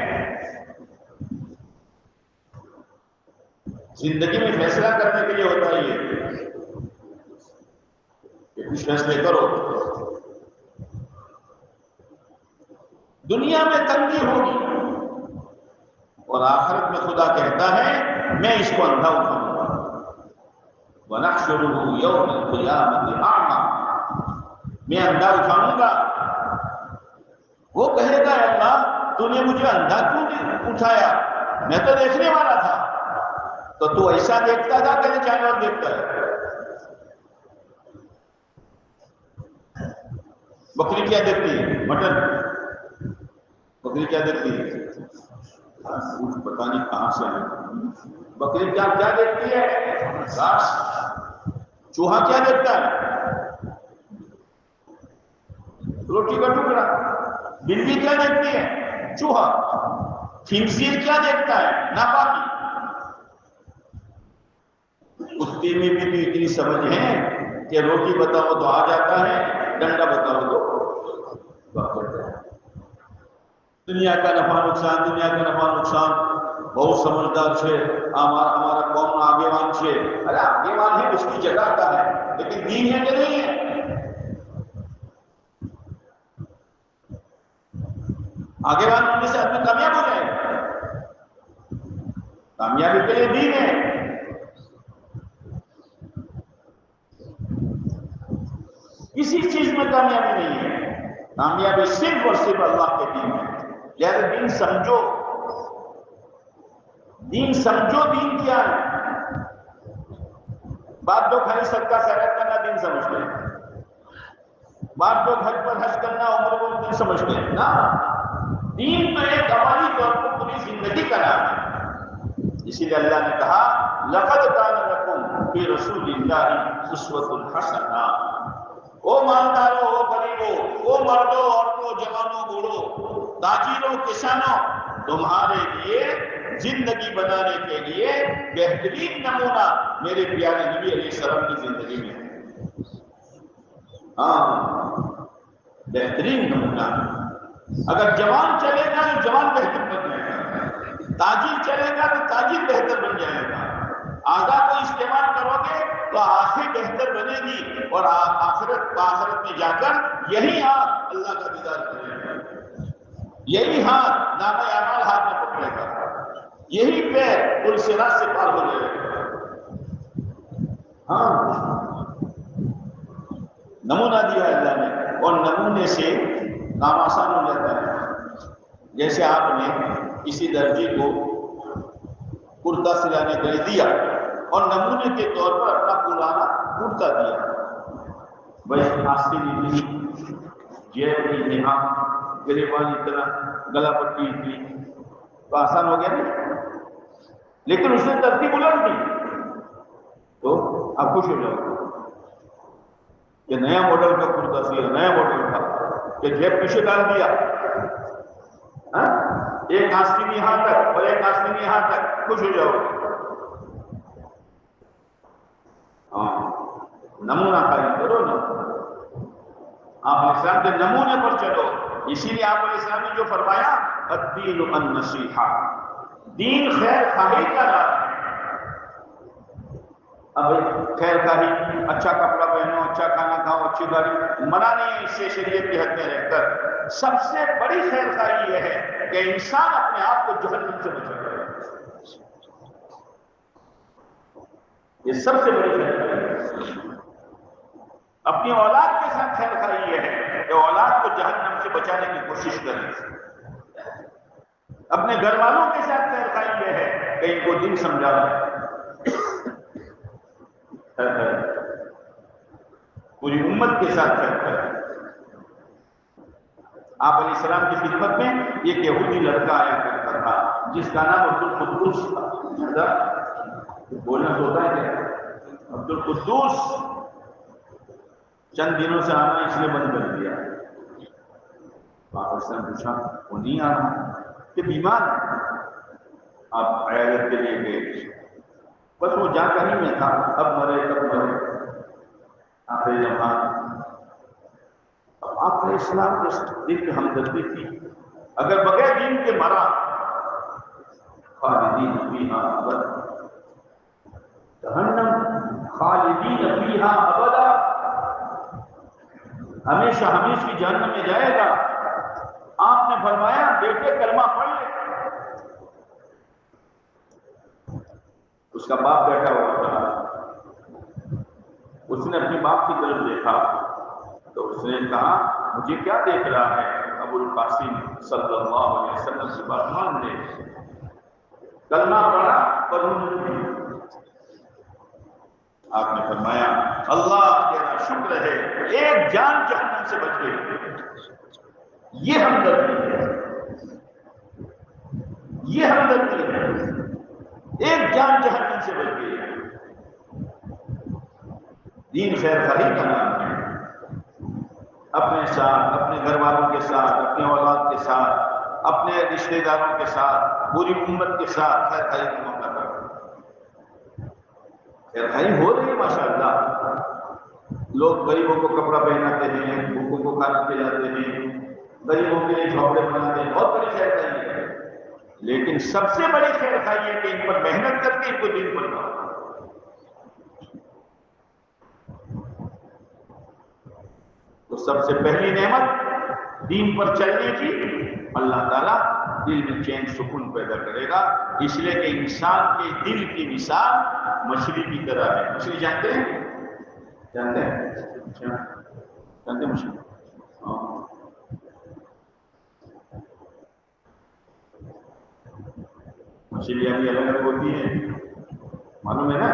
C: زندگی میں فیصلہ کرنے کے لیے ہوتا ہے. یہ کہ کچھ فیصلے کرو. دنیا میں تنگی ہوگی اور آخرت میں خدا کہتا ہے میں اس کو اندھا اٹھاؤں گا. وَنَحْشُرُهُ يَوْمَ الْقِيَامَةِ أَعْمَى. میں اندھا اٹھاؤں گا. وہ کہے گا اللہ تو نے مجھے اندھا کیوں اٹھایا؟ میں تو دیکھنے والا تھا. تو ایسا دیکھتا تھا کہ جانور دیکھتا ہے. بکری کیا دیکھتی ہے؟ مٹن. بکری کیا دیکھتی ہے؟ پتہ نہیں کہاں سے ہے. بکری کیا دیکھتی ہے؟ گھاس. چوہا کیا دیکھتا ہے؟ روٹی کا ٹکڑا. بلی کیا دیکھتی ہے؟ چوہا. خنزیر کیا دیکھتا ہے؟ ناپاکی. کتے میں بھی اتنی سمجھ ہے کہ روٹی بتاؤ تو آ جاتا ہے، ڈنڈا بتاؤ تو بھاگ جاتا ہے. دنیا کا نفع نقصان، دنیا کا نفع نقصان. بہت سمجھدار سے ہمارا قوم آگے وان سے. ارے آگے وان ہے اس کی جگہ کا ہے، لیکن دین ہے کہ نہیں ہے؟ آگے وان ہونے سے آدمی کامیاب ہو جائے گا. کامیابی کے لیے دین ہے. کسی چیز میں کامیابی نہیں ہے. کامیابی صرف اور صرف اللہ کے دین ہے. لہذا دین سمجھو. دین سمجھو. دین کیا ہے؟ بات تو خالی صدقہ خیرات کرنا دین سمجھتے ہیں. بات تو گھر پر حج کرنا عمر کو دین سمجھتے ہیں نا. دین تو ایک عملی طور پر پوری زندگی کا نام ہے. اسی لیے اللہ نے کہا لقد کان لکم فی رسول اللہ اسوۃ الحسنہ۔ او مالداروں، او غریبوں، او مردوں، عورتوں، جوانوں، بوڑھوں، تاجروں، کسانوں، تمہارے لیے زندگی بنانے کے لیے بہترین نمونہ میرے پیارے نبی علیہ السلام کی زندگی میں ہے۔ ہاں، بہترین نمونہ۔ اگر جوان چلے گا تو جوان بہتر بن جائے گا، تاجر چلے گا تو تاجر بہتر بن جائے گا، آگا کو استعمال کرو گے تو آخر بہتر بنے گی، اور آخرت میں جا کر یہی ہاتھ اللہ کا دیدار کرے گا، یہی ہاتھ نامہ اعمال ہاتھ میں پکڑے گا، یہی پیر پل صراط سے پار ہو جائے گا۔ ہاں، نمونہ دیا اللہ نے، اور نمونے سے کام آسان ہو جاتا ہے۔ جیسے آپ نے کسی درجی کو کرتا سلانے کے لیے دیا اور نمونے کے طور پر اپنا پرانا کرتا دیا، بھائی آستین اتنی، جیب کی یہاں، گریبان اتنا، گلا پٹی اتنی، تو آسان ہو گیا نہیں؟ لیکن اس نے ترتیب الٹ دی تو آپ خوش ہو جاؤ کہ نیا ماڈل کا کرتا سیا، نیا ماڈل کا، کہ جیب پیچھے ڈال دیا، ایک آستین یہاں تک اور ایک آستین یہاں تک، خوش ہو جاؤ۔ ہاں، نمونہ کاری کرو نا، آپ علیہ السلام کے نمونے پر چلو۔ اسی لیے آپ علیہ السلام نے جو فرمایا الدین النصیحہ، دین خیر خواہی کا نام ہے۔ اب خیر خواہی، اچھا کپڑا پہنو، اچھا کھانا کھاؤ، اچھی گاڑی، منع نہیں ہے اس سے شریعت کی حد میں رہ کر۔ سب سے بڑی خیر خواہی یہ ہے کہ انسان اپنے آپ کو جہنم سے بچائے، یہ سب سے بڑی خیر خواہی ہے۔ اپنی اولاد کے ساتھ خیر خواہی یہ ہے کہ اولاد کو جہنم سے بچانے کی کوشش کریں۔ اپنے گھر والوں کے ساتھ خیر خواہی یہ ہے کہ ان کو دین سمجھانا۔ پوری امت کے ساتھ خیر خواہی۔ آپ علیہ السلام کی خدمت میں ایک یہودی لڑکا آیا کرتا تھا جس کا نام عبدالقدوس تھا۔ بولنا تو ہوتا ہے کیا؟ عبدالقدوس چند دنوں سے آنا اس نے بند کر دیا۔ آپ نے پوچھا وہ نہیں آ رہا کہ بیمار ہے؟ آپ عیادت کے لیے گئے، بس وہ جا کہیں میں تھا، اب مرے کب مرے، آخر جماعت۔ اب آپ علیہ السلام کے دل میں ہمدردی تھی، اگر بغیر دین کے مرا خالدین فیہا ابدا، جہنم خالدین فیہا ابدا، ہمیشہ ہمیشہ کی جہنم میں جائے گا۔ آپ نے فرمایا بیٹے کلمہ پڑھ لے۔ اس کا باپ بیٹھا ہوا تھا، اس نے اپنے باپ کی طرف دیکھا تو اس نے کہا مجھے کیا دیکھ رہا ہے؟ ابو القاسم صلی اللہ علیہ وسلم کی بات مان لے۔ کلمہ پڑھا پر آپ نے فرمایا اللہ تیرا شکر ہے ایک جان جہنم سے بچ گئی۔ یہ ہمدردی ہے، یہ ہمدردی ہے، ایک جان جہنم سے بچ گئی۔ دین خیر خواہی کا نام ہے۔ اپنے ساتھ، اپنے گھر والوں کے ساتھ، اپنے اولاد کے ساتھ، اپنے رشتہ داروں کے ساتھ، پوری امت کے ساتھ خیر خواہی کا موقع کرو۔ خیر خواہی ہو رہی ہے ماشاءاللہ۔ لوگ غریبوں کو کپڑا پہناتے ہیں، بھوکوں کو کھانا کھلاتے ہیں، غریبوں کے لیے جھونپڑے بناتے ہیں، بہت بڑی خیر خواہی ہے۔ لیکن سب سے بڑی خیر خواہی ہے کہ ان پر محنت کر کے ان کو دین پر لاؤ۔ تو سب سے پہلی نعمت دین پر چلنے کی، اللہ تعالیٰ دل میں چین سکون پیدا کرے گا، اس لیے کہ انسان کے دل کی مثال مچھلی کی طرح ہے۔ مچھلی جانتے ہیں؟ جانتے ہیں؟ جانتے ہیں مچھلی؟ مچھلیاں بھی الگ الگ ہوتی ہیں، معلوم ہے نا؟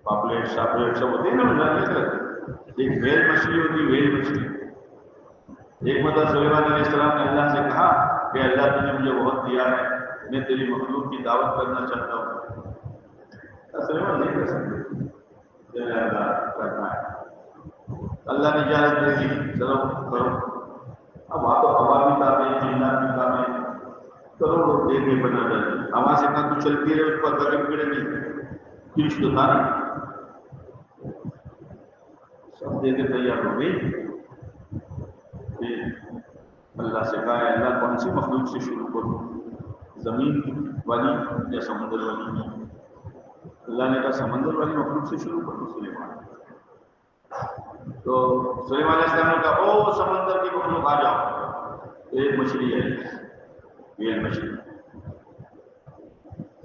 C: پاپلیٹ شاپلیٹ سب ہوتی ہے نا۔ ایک ویل مچھلی ہوتی ہے، ویل مچھلی۔ ایک مرتبہ سلیمان علیہ السلام نے اللہ سے کہا کہ اللہ تو نے مجھے بہت دیا ہے، میں تیری مخلوق کی دعوت کرنا چاہتا ہوں۔ سلیمان نہیں کر سکتے، اللہ کرنا ہے، اللہ نے اجازت دے دی، چلو کرو۔ اب وہاں تو ہوا بھی کام ہے، جنات بھی کام ہے، کرو دے دے بنا ڈالے، ہوا سے کہاں تو چلتی رہے، اس پر گڑے گڑے نہیں، پھر تو تھا نہیں، سب دے کے تیار ہو گئی۔ پھر اللہ سے کہا ہے اللہ کون سی مخلوق سے شروع کروں، زمین والی یا سمندر والی؟ اللہ نے کہا سمندر والی مخلوق سے شروع کروں سلیمان۔ تو سلیمان علیہ السلام نے کہا او سمندر کی مخلوق آ جاؤ، ایک مچھلی ہے، یہ مچھلی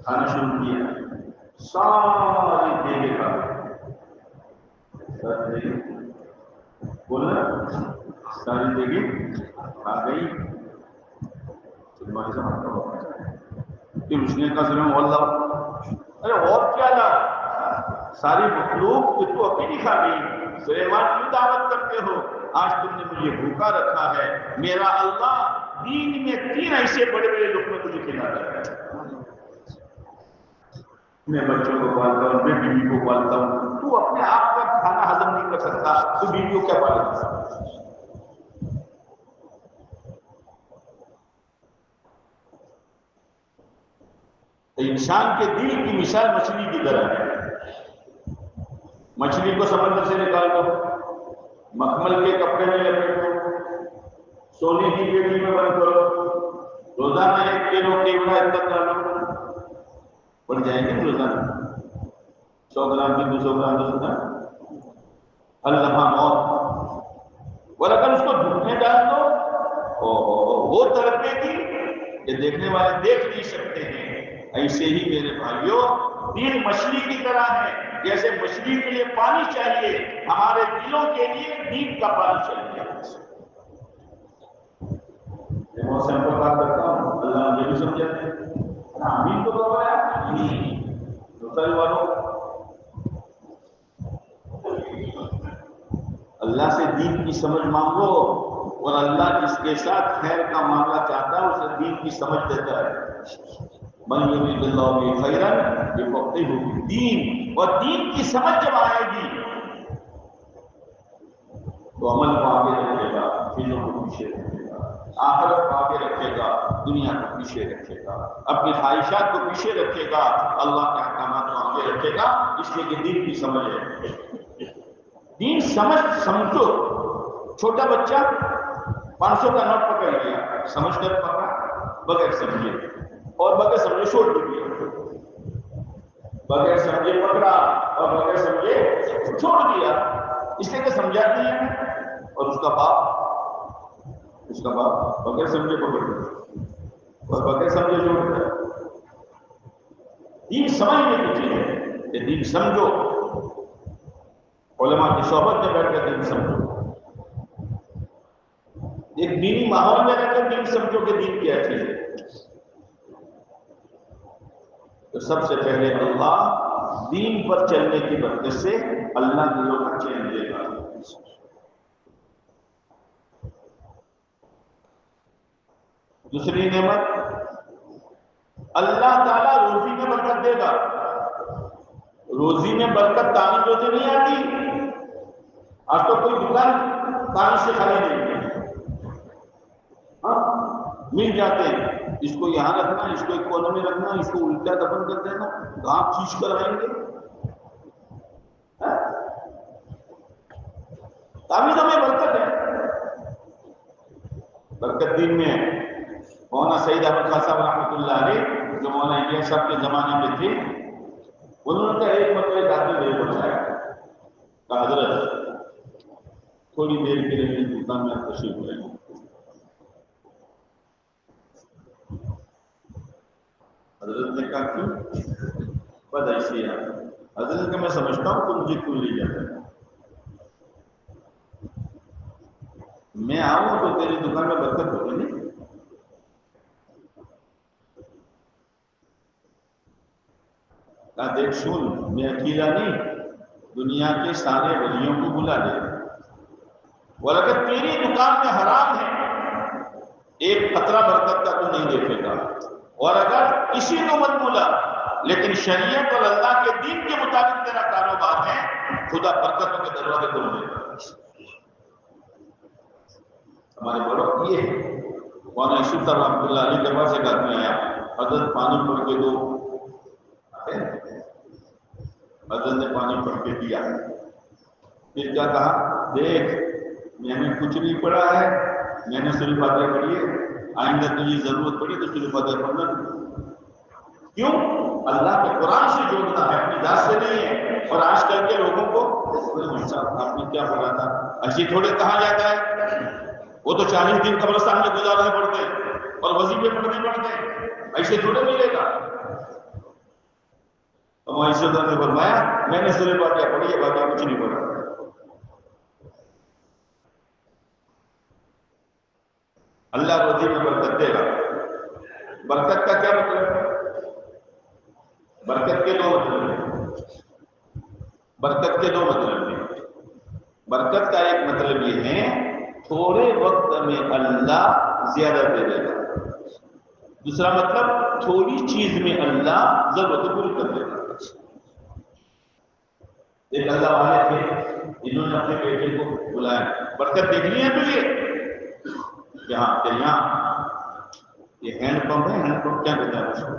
C: کھانا شروع کیا، ساری دیگیں کھا گئی، بولا ساری دیگیں کھا گئی۔ سلیمان علیہ السلام پھر اس نے کہا سلیمان اللہ، ارے اور کیا لا، ساری مخلوق کہ تو اکیلی کھا گئی، سلیمان کیوں دعوت کرتے ہو؟ آج تم نے مجھے بھوکا رکھا ہے، میرا اللہ دین میں 3 ایسے بڑے بڑے لقمے مجھے کھلاتا ہے، میں بچوں کو پالتا ہوں، میں بیوی کو پالتا ہوں، تو اپنے آپ کا کھانا ہضم نہیں کر سکتا تو بیوی کو کیا پالے گا؟ انسان کے دل کی مثال مچھلی کی طرح ہے، مچھلی کو سمندر سے نکال دو، مخمل کے کپڑے میں لپیٹو، سونے کی پیٹی میں بند کرو، روزانہ 1 کلو کیوڑا اندر ڈالو، بڑھ جائیں گے روزانہ 100 گرام کی 200 گرام 200 گرام، اللہ موت، اور اگر اس کو دھوپ میں ڈال دو وہ تڑپے گی کہ دیکھنے والے دیکھ نہیں سکتے ہیں۔ ایسے ہی میرے بھائیوں دین مچھلی کی طرح ہے، جیسے مچھلی کے لیے پانی چاہیے، ہمارے دلوں کے لیے دین کا پانی چاہیے۔ میں موسم پر بات کرتا ہوں، اللہ مجھے بھی سمجھاتے ہیں، آمین تو کروایا دوسرے والوں، اللہ سے دین کی سمجھ مانگو، اور اللہ جس کے ساتھ خیر کا معاملہ چاہتا ہے اسے دین کی سمجھ دیتا ہے۔ من یرید اللہ بہ خیرا یفقہہ فی الدین، اور دین کی سمجھ جب آئے گی تو عمل کو آگے رکھے گا، چیزوں کو پیچھے رکھے گا، آخرت کو آگے رکھے گا، دنیا کو پیچھے رکھے گا، اپنی خواہشات کو پیچھے رکھے گا، اللہ کے احکامات کو آگے رکھے گا، اس لیے کہ دین کی سمجھ ہے۔ دین سمجھو، چھوٹا بچہ 500 کا نوٹ پکڑ لیا، سمجھ کر پکڑا، بغیر سمجھے، اور بغیر سمجھے چھوڑ دیا، بغیر سمجھے پکڑا اور بغیر سمجھے چھوڑ دیا، اس لیے کہ سمجھا نہیں ہے، اور اس کا باپ بغیر سمجھے پکڑ دیا اور بغیر سمجھے چھوڑ دیا۔ دین سمجھنے کی چیز ہے، کہ دین سمجھو، علماء کی صحبت میں بیٹھ کر دین سمجھو، ایک دینی ماحول میں رہ کر دین سمجھو کہ دین کیا چیز ہے۔ تو سب سے پہلے اللہ دین پر چلنے کی برکت سے اللہ دلوں کا چین دے گا۔ دوسری نعمت، اللہ تعالیٰ روزی میں برکت دے گا۔ روزی میں برکت دانی روزی نہیں آتی، آج تو کوئی دکان دانی سے خالی نہیں ہے، مل جاتے ہیں، اس کو یہاں رکھنا، اس کو ایک کونے میں رکھنا، اس کو الٹا دفن کر دینا، گھاس کھینچ کر آئیں گے، تعمیروں میں برکت ہے، برکت دین میں ہے۔ مولانا سعید احمد خان صاحب رحمۃ اللہ علیہ جو مولانا انڈیا صاحب کے زمانے میں تھے، انہوں نے کہا ایک مرتبہ ایک آدمی میرے کو بتایا کہ حضرت تھوڑی دیر کے لیے میری دکان میں تشریف لائیں۔ حضرت نے کہا کیوں؟ بس ایسے ہی حضرت کہ میں سمجھتا ہوں تو مجھے کیوں لے جاتا ہے، میں آؤں تو تیری دکان میں برکت ہوگی نہیں۔ کہا دیکھ سن، میں اکیلا نہیں، دنیا کے سارے ولیوں کو بلا لے، اور اگر تیری دکان میں حرام ہے ایک قطرہ برکت کا تو نہیں دیکھے گا، اور اگر کسی کو مت بلا لیکن شریعت اور اللہ کے دین کے مطابق تیرا کاروبار ہے، خدا برکتوں کے دروازے کھول دے گا۔ ہمارے بڑوں یہ ہے، مولانا یوسف صاحب رحمۃ اللہ علیہ کے پاس ایک آدمی آیا، حضرت پانی پڑھ کے دو، حضرت نے پانی پڑھ کے دیا، پھر کیا کہا، دیکھ میں نے کچھ نہیں پڑھا ہے، میں نے سورہ فاتحہ پڑھی ہے، آئندہ تجھے ضرورت پڑی تو سورہ فاتحہ پڑھنا۔ کیوں؟ اللہ کے قرآن سے جوڑنا ہے، اپنی ذات سے نہیں ہے۔ اور آج کل کے لوگوں کو آپ نے کیا پڑھا تھا، ایسی تھوڑے کہا جاتا ہے، وہ تو 40 دن قبرستان میں گزارنے پڑتے اور وظیفے پڑھنے پڑتے، ایسے تھوڑے ملے گا۔ ہماری صدر نے فرمایا میں نے سورہ فاتحہ پڑھی ہے، باقی کچھ نہیں پڑھا۔ اللہ روزی میں برکت دے گا۔ برکت کا کیا مطلب ہے؟ برکت کے دو مطلب ہیں، برکت کے دو مطلب ہیں۔ برکت کا ایک مطلب یہ ہے تھوڑے وقت میں اللہ زیادہ دے دے گا، دوسرا مطلب تھوڑی چیز میں اللہ ضرورت پوری کر دے گا۔ ایک اللہ والے تھے، انہوں نے اپنے بیٹے کو بلایا، برکت دیکھنی ہے تجھے؟ یہاں یہ ہینڈ پمپ ہے، ہینڈ پمپ کیا کہتا ہے اس کو؟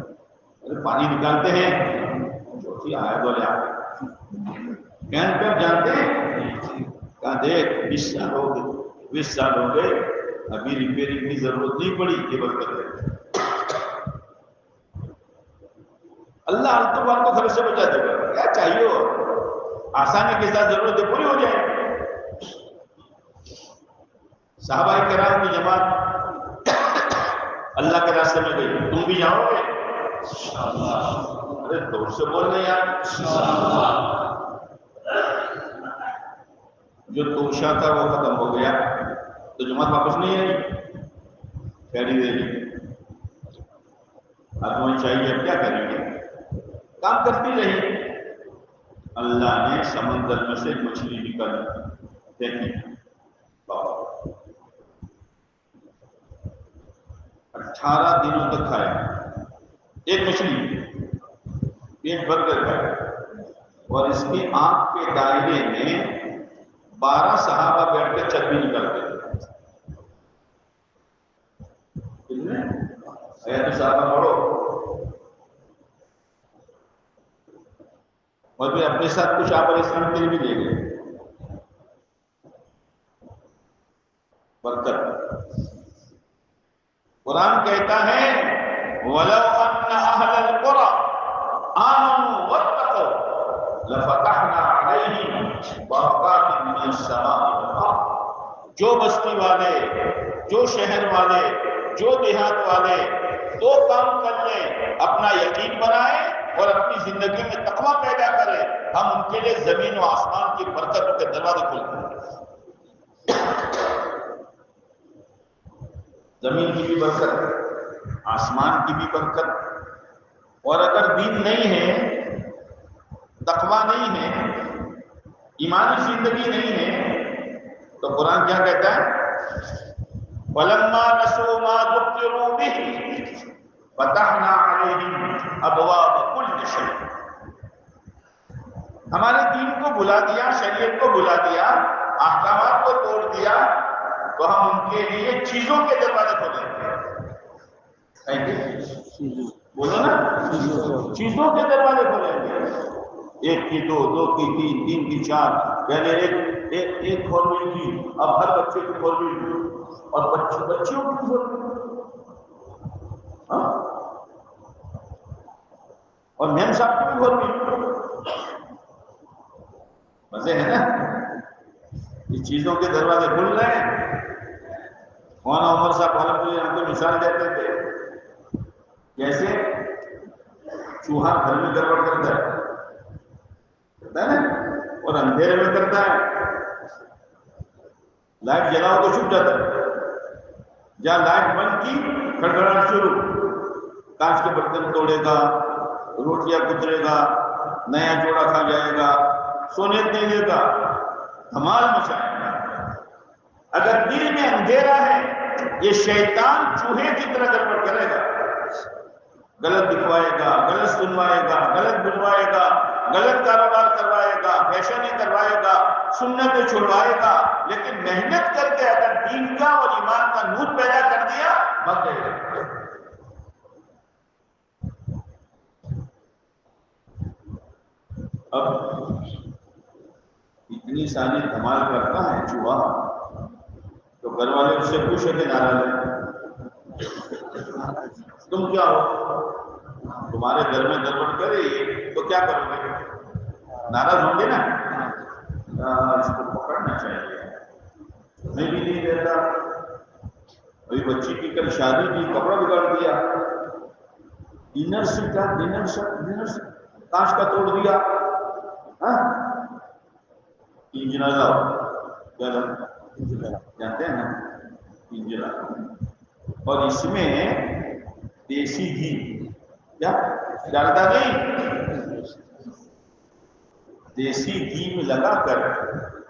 C: ارے پانی نکالتے ہیں، آیا بولے آپ ہینڈ پمپ جانتے ہیں؟ کہا دیکھ 20 سال ہو گئے، 20 سال ہو گئے، ابھی ریپیئرنگ کی ضرورت نہیں پڑی، یہ برکت ہے۔ اللہ التوار کو خرچ سے بچا دے گا، کیا چاہیے ہو، آسانی کے ساتھ ضرورتیں پوری ہو جائیں۔ صحابہ کرام کی جماعت اللہ کے راستے میں گئی، تم بھی جاؤ گے؟ ارے دور سے بول رہے یار، جو توشہ تھا وہ ختم ہو گیا تو جماعت واپس نہیں آئی، پھیری دے دی۔ آدمی چاہیے اب کیا کریں گے، کام کرتی رہی۔ اللہ نے سمندر میں سے مچھلی نکال دیکھی، 18 دنوں تک کھایا، ایک مچھلی پیٹ بھر کر کھایا، اور اس کی آنکھ کے دائرے میں 12 صحابہ بیٹھ کے چربی نکالتے تھے۔ کتنے؟ تو صحابہ پڑھو، اور پھر اپنے ساتھ کچھ آپ علیہ السلام کے لیے بھی لے گئے۔ برکت۔ قرآن کہتا ہے وَلَوْ أَنَّ أَهْلَ الْقُرَىٰ آمَنُوا وَاتَّقَوْا لَفَتَحْنَا عَلَيْهِمْ بَرَكَاتٍ مِّنَ السَّمَاءِ وَالْأَرْضِ۔ جو بستی والے، جو شہر والے، جو دیہات والے دو کام کر لیں، اپنا یقین بنائیں اور اپنی زندگی میں تقویٰ پیدا کریں، ہم ان کے لیے زمین و آسمان کی برکتوں کے دروازے کھولتے ہیں۔ زمین کی بھی برکت، آسمان کی بھی برکت۔ اور اگر دین نہیں ہے، تقویٰ نہیں ہے، ایمانی زندگی نہیں ہے، تو قرآن کیا کہتا ہے وَلَمَّا نَسُوا مَا ذُكِّرُوا بِهِ فَتَحْنَا عَلَيْهِمْ أَبْوَابَ كُلِّ شَيْءٍ۔ ہمارے دین کو بھلا دیا، شریعت کو بھلا دیا، احکامات کو توڑ دیا، تو ہم ان کے لیے چیزوں کے دروازے کھولیں گے۔ بولو نا، چیزوں کے دروازے کھولیں گے۔ 1 کی 2، 2 کی 3، 3 کی 4، پہلے ایک 4 وہیل کی، اب ہر بچے کی 4 وہیل کی، اور بچیوں کی 4 وہیل، اور میم صاحب کی بھی 4 وہیل۔ مزے ہے نا، اس چیزوں کے دروازے کھل رہے ہیں۔ مولانا عمر صاحب الحمدللہ ہم کو مثال دیتے تھے، جیسے چوہا گھر میں گڑبڑ کرتا ہے نا، اور اندھیرے میں کرتا ہے، لائٹ جلاؤ تو چھپ جاتا ہے، جہاں لائٹ بند کی کھڑکھڑاہٹ شروع، کانچ کے برتن توڑے گا، روٹیاں کترے گا، نیا جوڑا کھا جائے گا، سونے نہیں دے گا، دھمال مچائے گا۔ اگر دل میں اندھیرا ہے، یہ شیطان چوہے کی طرح گڑبڑ کرے گا۔ غلط دکھوائے گا، غلط سنوائے گا، غلط بنوائے گا، غلط کاروبار کروائے گا، فیشنیں کروائے گا، سنتیں چھڑوائے گا، لیکن محنت کر کے اگر دین کا اور ایمان کا نور پیدا کر دیا بچ جائے گا۔ اب اتنی ساری دھمال کرتا ہے چوہا، تو گھر والے اس سے خوش ہے کہ ناراض ہے؟ تم کیا ہو، تمہارے گھر میں گڑبڑ کرے تو کیا کرو گے؟ ناراض ہوں گے نا؟ اس کو پکڑنا چاہیے۔ میں بھی نہیں رہتا، ابھی بچی کی کل شادی کی، کپڑا بگاڑ دیا، ڈنر سیٹ کا ڈنر سیٹ کانچ کا توڑ دیا، انجنا لاؤ، کیا جانتے ہیں نا انجنا، اور اس میں دیسی گھی، کیا ڈالتا نہیں، دیسی گھی میں لگا کر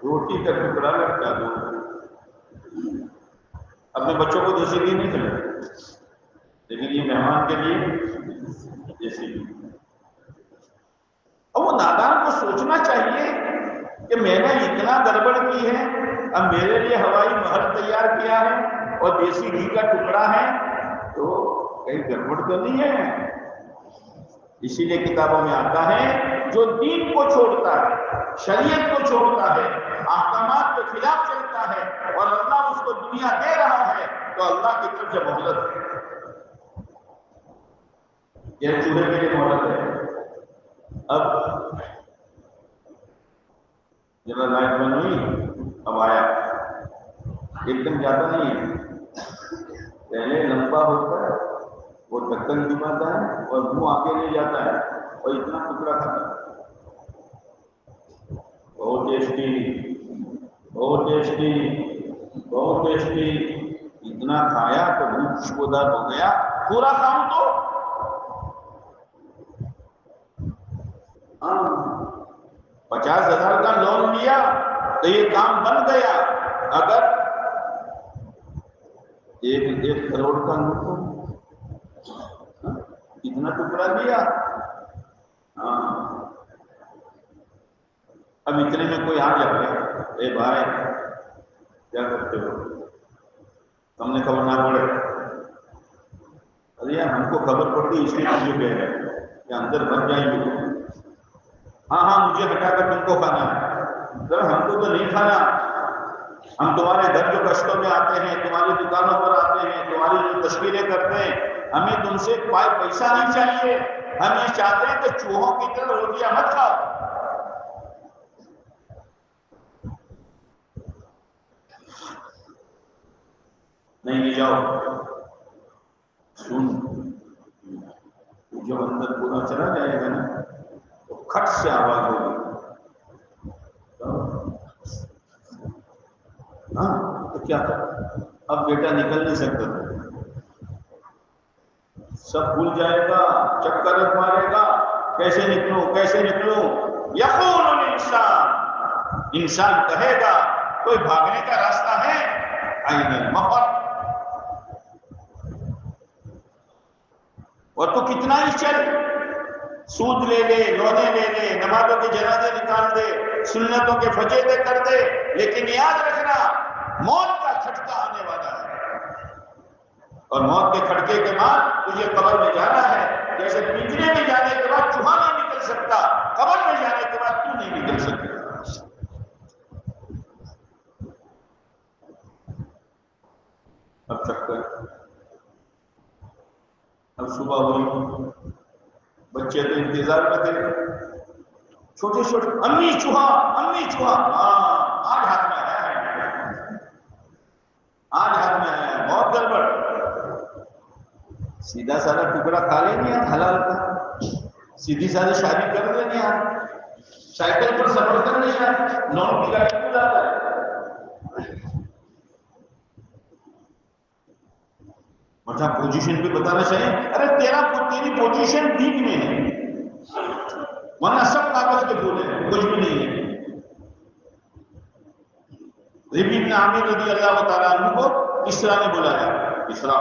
C: روٹی کا ٹکڑا لٹکا دو۔ اپنے بچوں کو دیسی گھی نہیں کھلاتے، لیکن یہ مہمان کے لیے دیسی گھی۔ اور وہ نادان کو سوچنا چاہیے کہ میں نے اتنا گڑبڑ کی ہے، اب میرے لیے ہوائی محل تیار کیا ہے اور دیسی گھی کا ٹکڑا ہے، تو کہیں گڑبڑ تو نہیں ہے۔ اسی لیے کتابوں میں آتا ہے جو دین کو چھوڑتا ہے، شریعت کو چھوڑتا ہے، احکامات کے خلاف چلتا ہے اور اللہ اس کو دنیا دے رہا ہے، تو اللہ کی طرف سے مہلت ہے۔ یہ چوہے کے لیے مہلت ہے۔ اب ذرا لائٹ بند ہوئی، اب آیا، ایک دم جاتا نہیں ہے، پہلے لمبا ہوتا ہے، وہ ڈھکن دباتا ہے اور منہ آگے لے جاتا ہے اور اتنا ٹکڑا کھاتا ہے، بہت ٹیسٹی، بہت ٹیسٹی، بہت ٹیسٹی، اتنا کھایا تو منہ خوشبودار ہو گیا، پورا کھاؤں تو 50,000 کا لون لیا تو یہ کام بن گیا، اگر 1 کروڑ کا نوٹ اتنا ٹکڑا دیا، اب اتنے میں کوئی آ جائے، اے بھائی کیا کرتے ہو، ہم نے خبر نہ پڑے، ارے ہم کو خبر پڑتی اس لیے مجھے کہہ رہے ہیں کہ اندر بن جائیں گے، ہاں مجھے ہٹا کر تم کو کھانا ہے، سر ہم کو تو نہیں کھانا، ہم تمہارے گھر جو کشتوں میں آتے ہیں، تمہاری دکانوں پر آتے ہیں، تمہاری جو تصویریں کرتے ہیں، ہمیں تم سے پیسہ نہیں چاہیے، ہم یہ چاہتے ہیں کہ چوہوں کی طرح روٹیاں مت کھاؤ۔ نہیں لے جاؤ، سن، جب اندر پورا چلا جائے گا نا تو کھٹ سے آواز ہوگی، ہاں تو کیا کر، اب بیٹا نکل نہیں سکتا، سب بھول جائے گا، چکر مارے گا، کیسے نکلوں کیسے نکلوں، یقول الانسان، انسان کہے گا کوئی بھاگنے کا راستہ ہے، این المفر، اور تو کتنا ہی چل، سود لے لے، لونے لے لے، نمازوں کے جنازے نکال دے، سنتوں کے فجیدے کر دے، لیکن یاد رکھنا موت کا کھٹکا آنے والا ہے، اور موت کے کھٹکے کے بعد تجھے قبر میں جانا ہے، جیسے پنجرے میں جانے کے بعد چوہا نہیں نکل سکتا، قبر میں جانے کے بعد تو نہیں نکل سکتا۔ اب چکر، اب صبح ہوئی، بچے تو انتظار میں تھے، چھوٹے چھوٹے، امی چوہا، امی چوہا، آج ہاتھ میں آیا ہے، آج ہاتھ میں آیا ہے، بہت گڑبڑ، سیدھا سادہ ٹکڑا کھا لیں گے حلال کا، سیدھی سادھی شادی کر لیں گے، سائیکل پر سفر کر لیں گے، لون کی گاڑی کیوں لاتا ہے، مطلب پوزیشن بھی بتانا چاہیے، ارے تیری پوزیشن دین میں ہے، ورنہ سب کاغذ کے پھول ہیں، کچھ بھی نہیں ہے۔ ربی بن عامر رضی اللہ تعالیٰ عنہ کو کسریٰ نے بلایا، کسریٰ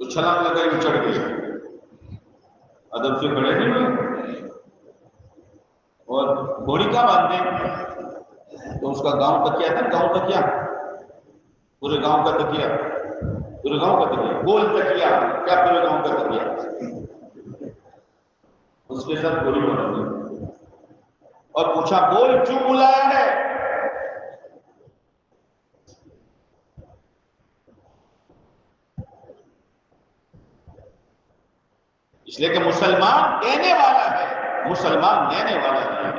C: تو چھلانگ لگائی وہ چڑھ گئی، ادب سے کھڑے نہیں ہوئے، اور گھوڑی کا باندھے تو اس کا گاؤں تکیا تھا، گاؤں تکیا، پورے گاؤں کا تکیا، پورے گاؤں کا تکیا، گول تکیا، کیا پورے گاؤں کا تکیا، اس کے ساتھ گھوڑی باندھ دی اور پوچھا بول کیوں بلایا ہے؟ اس لیے کہ مسلمان دینے والا ہے، مسلمان دینے والا نہیں ہے،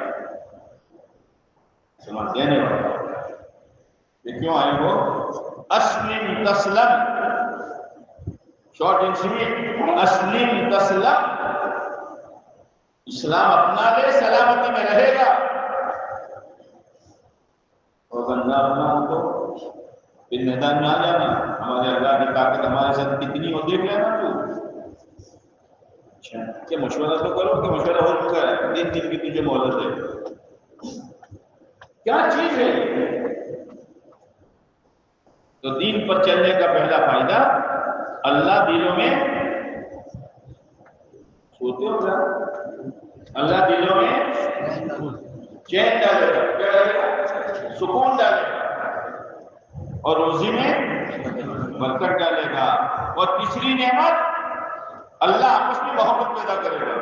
C: مسلمان دینے والا ہے۔ یہ کیوں آئے وہ اسلم تسلم، شارٹ اینڈ سویٹ، اسلم تسلم، اسلام اپنا لے سلامتی میں رہے گا، اور بندہ اپنا ہو تو پھر میدان میں آ جانا، ہمارے اللہ کی طاقت ہمارے ساتھ کتنی ہو دیکھ لینا تو کہ مشورہ تو کرو کہ مشورہ ہو چکا ہے، 3 دن کی تجھے مہلت ہے، کیا چیز ہے؟ تو دین پر چلنے کا پہلا فائدہ اللہ دلوں میں، سوتے ہو کیا؟ اللہ دلوں میں چین ڈالے گا، کیا ڈالے گا؟ سکون ڈالے گا، اور روزی میں برکت ڈالے گا، اور تیسری نعمت اللہ آپس میں محبت پیدا کرے گا۔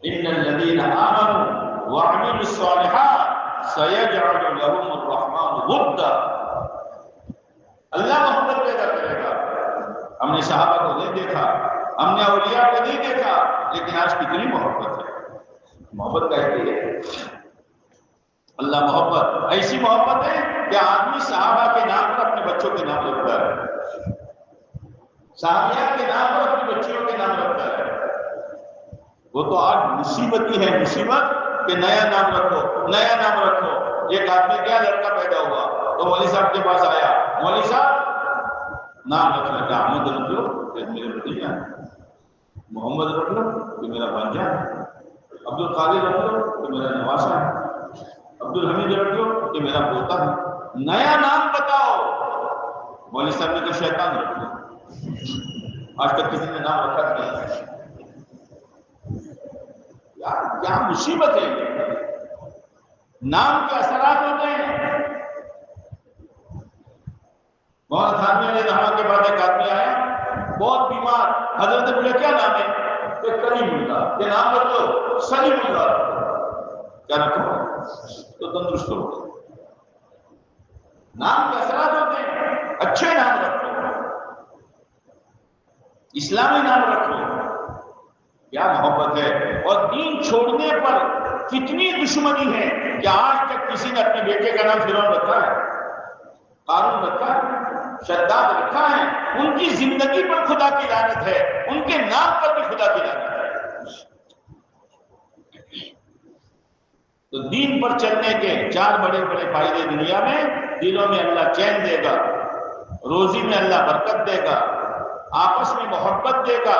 C: ان الذين آمنوا وعملوا الصالحات سيجعل لهم الرحمن ودا، اللہ محبت پیدا کرے گا۔ ہم نے صحابہ کو نہیں دیکھا، ہم نے اولیاء کو نہیں دیکھا، لیکن آج کتنی محبت ہے، محبت کہتی ہے اللہ محبت، ایسی محبت ہے کہ آدمی صحابہ کے نام پر اپنے بچوں کے نام رکھتا ہے، صحابیات کے نام پر اپنی بچیوں کے نام رکھتا ہے۔ وہ تو آج مصیبت ہی ہے، مصیبت کہ نیا نام رکھو، نیا نام رکھو۔ ایک آدمی کیا لڑکا پیدا ہوا تو مولوی صاحب کے پاس آیا، مولوی صاحب نام رکھ لگا، احمد رکھ لو کہ میرے بھتیجا، محمد رکھ لو کہ میرا بھانجا، عبد القادر رکھ لو کہ میرا نواسا ہے، عبد الحمید رکھ لو کہ میرا پوتا ہے، نیا نام بتاؤ۔ مولوی صاحب نے کہا شیطان رکھ لو۔ آج تک کسی نے نام رکھا نہیں، کیا مصیبت ہے، نام کے اثرات ہوتے ہیں۔ مولانا تھانوی علیہ رحمہ کے بعد ایک آدمی آیا بہت بیمار، حضرت بولے کیا نام ہے؟ کہ کریم اللہ، کہ نام رکھ لو سلیم اللہ، کیا رکھو تو تندرست ہو۔ نام کے اثرات ہوتے ہیں، اچھے نام رکھو، اسلامی نام رکھو، کیا محبت ہے۔ اور دین چھوڑنے پر کتنی دشمنی ہے کہ آج تک کسی نے اپنے بیٹے کا نام فرعون رکھا ہے، قارون رکھا ہے، شداد رکھا ہے، ان کی زندگی پر خدا کی لعنت ہے، ان کے نام پر بھی خدا کی لعنت ہے۔ تو دین پر چلنے کے 4 بڑے بڑے فائدے دنیا میں، دلوں میں اللہ چین دے گا، روزی میں اللہ برکت دے گا، آپس میں محبت دے گا،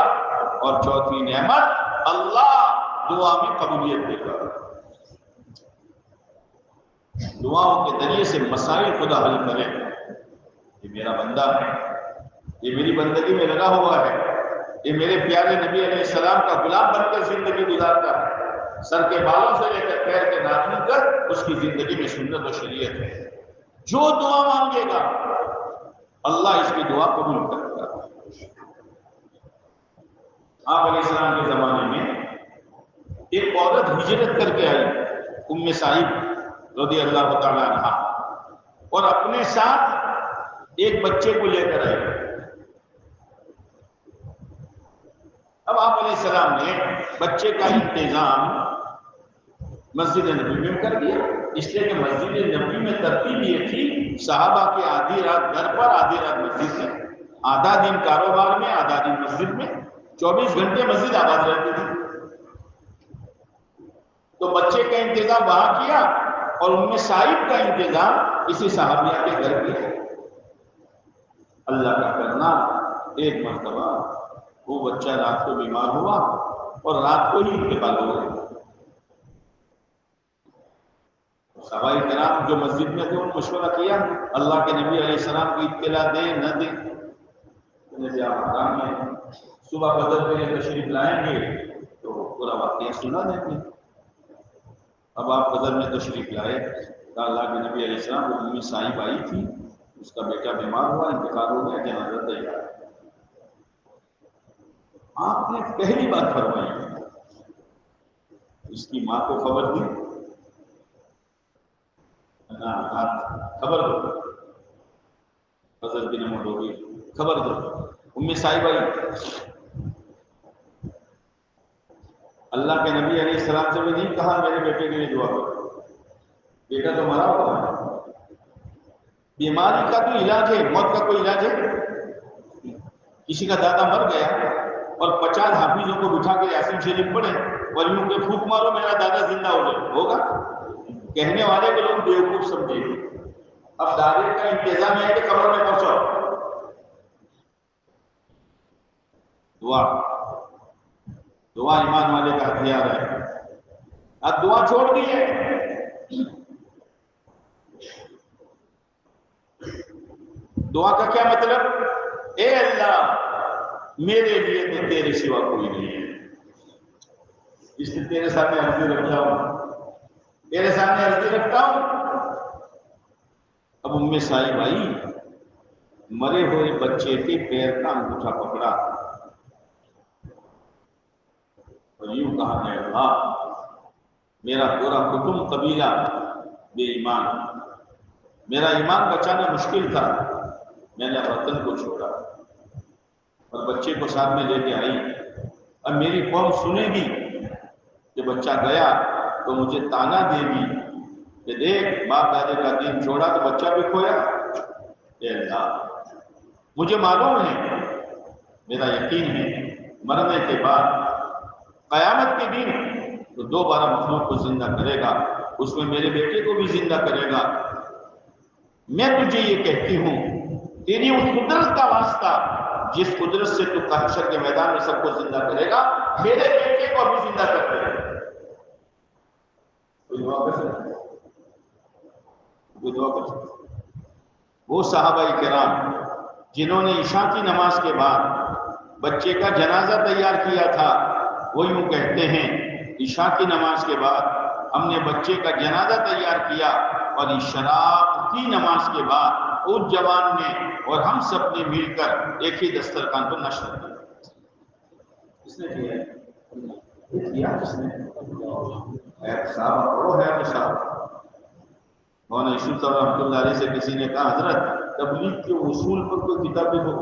C: اور چوتھی نعمت اللہ دعا میں قبولیت دے گا۔ دعاؤں کے ذریعے سے مسائل خدا حل کرے۔ یہ میرا بندہ ہے، یہ میری بندگی میں لگا ہوا ہے، یہ میرے پیارے نبی علیہ السلام کا غلام بن کر زندگی گزارتا ہے، سر کے بالوں سے لے کر پیر کے ناخن تک اس کی زندگی میں سنت و شریعت ہے۔ جو دعا مانگے گا اللہ اس کی دعا قبول کرے گا۔ آپ علیہ السلام کے زمانے میں ایک عورت ہجرت کر کے آئی، ام سعید رضی اللہ تعالی عنہ، اور اپنے ساتھ ایک بچے کو لے کر آئی۔ اب آپ علیہ السلام نے بچے کا انتظام مسجد نبوی میں کر دیا، اس لیے کہ مسجد نبوی میں ترتیب یہ تھی، صحابہ کی آدھی رات گھر پر، آدھی رات مسجد میں، آدھا دن کاروبار میں، آدھا دن مسجد میں، 24 گھنٹے مسجد آباد رہتی تھی۔ تو بچے کا انتظام وہاں کیا، اور ام سعید کا انتظام اسی صحابیہ کے گھر کیا۔ اللہ کا کرنا، ایک مرتبہ وہ بچہ رات کو بیمار ہوا اور رات کو ہی انتقال ہو گیا۔ صحابہ کرام جو مسجد میں تھے ان مشورہ کیا اللہ کے نبی علیہ السلام کو اطلاع دیں نہ دیں؟ جیسے آپ حکام میں صبح بدر میں تشریف لائیں گے تو پورا واقعہ سنا دیں گے. اب آپ بدر میں تشریف لائے تو اللہ کے نبی علیہ السلام کو امی صاحب آئی تھی، اس کا بیٹا بیمار ہوا، انتقال ہو گیا، جنازہ تیار. آپ نے پہلی بات فرمائی، اس کی ماں کو خبر دی، خبر دو، فضل کی نماز ہو گئی، خبر دو. امی صاحب آئی، اللہ کے نبی علیہ السلام سے بھی نہیں کہا میرے بیٹے کے لیے دعا کرو، بیٹا تو مرا ہوا ہے، بیماری کا تو علاج ہے، موت کا کوئی علاج ہے؟ کسی کا دادا مر گیا اور 50 حافظوں کو بٹھا کے یاسین شریف پڑھے اور یوں کہ پھونک مارو میرا دادا زندہ ہو جائے، ہوگا؟ کہنے والے کو لوگ بیوقوف سمجھیں گے. اب دادے کا انتظام ہے کہ قبر میں پہنچاؤ. دعا ایمان والے کا ہتھیار ہے. اب دعا چھوڑ دی ہے، دعا کا کیا مطلب؟ اے اللہ میرے لیے تو تیرے سوا کوئی نہیں ہے، اس لیے تیرے سامنے عرضی رکھتا ہوں، تیرے سامنے عرضی رکھتا ہوں. اب ام صاحب آئی، مرے ہوئے بچے کے پیر کا انگوٹھا پکڑا اور یوں کہا ہے اللہ میرا پورا کٹم قبیلہ بے ایمان، میرا ایمان بچانا مشکل تھا، میں نے وطن کو چھوڑا اور بچے کو ساتھ میں لے کے آئی. اب میری قوم سنے گی کہ بچہ گیا تو مجھے تانا دے گی کہ دیکھ باپ دادے کا دین چھوڑا تو بچہ بھی کھویا. اے اللہ مجھے معلوم ہے، میرا یقین ہے مرنے کے بعد قیامت کے دن تو دوبارہ مخلوق کو زندہ کرے گا، اس میں میرے بیٹے کو بھی زندہ کرے گا. میں تجھے یہ کہتی ہوں تیری اس قدرت کا واسطہ جس قدرت سے تو حشر کے میدان میں سب کو زندہ کرے گا، میرے بیٹے کو بھی زندہ کر دے گا. کوئی دعا کر سکتا ہے؟ کوئی دعا کر سکتا ہے؟ وہ صحابہ کرام جنہوں نے عشاء کی نماز کے بعد بچے کا جنازہ تیار کیا تھا، وہ یوں کہتے ہیں عشاء کی نماز کے بعد ہم نے بچے کا جنازہ تیار کیا اور اشراق کی نماز کے بعد اس جوان نے اور ہم سب نے مل کر ایک ہی دسترخوان پر نشر کیا. کس نے کیا؟ یہ کیا کس نے؟ صاحب پڑھو ہے صاحب. مولانا یوسف صاحب رحمۃ اللہ علیہ سے کسی نے کہا حضرت تبلیغ کے اصول پر کوئی کتاب لکھو.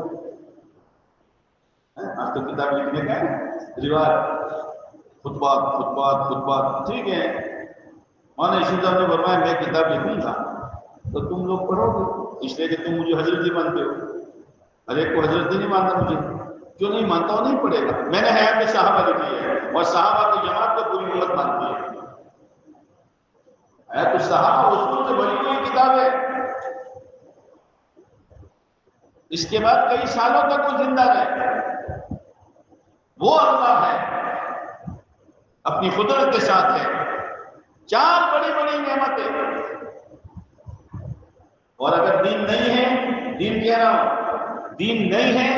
C: آج تو کتاب لکھنے کا رواج، خطبات ٹھیک ہے. مولانا یوسف صاحب نے فرمایا میں کتاب لکھوں گا تو تم لوگ پڑھو گے، اس لیے کہ تم مجھے حضرت جی مانتے ہو. ہر ایک کو حضرت جی نہیں مانتا، مجھے جو نہیں مانتا وہ نہیں پڑھے گا. میں نے حیات صحابہ لکھی ہے اور صحابہ کی جماعت کو پوری امت مانتی ہے. حیات الصحابہ اصول سے بھری ہوئی کتاب ہے. اس کے بعد کئی سالوں تک وہ زندہ رہے. وہ اللہ ہے، اپنی قدرت کے ساتھ ہے. 4 بڑی بڑی نعمتیں، اور اگر دین نہیں ہے، دین کہہ رہا ہوں دین نہیں ہے،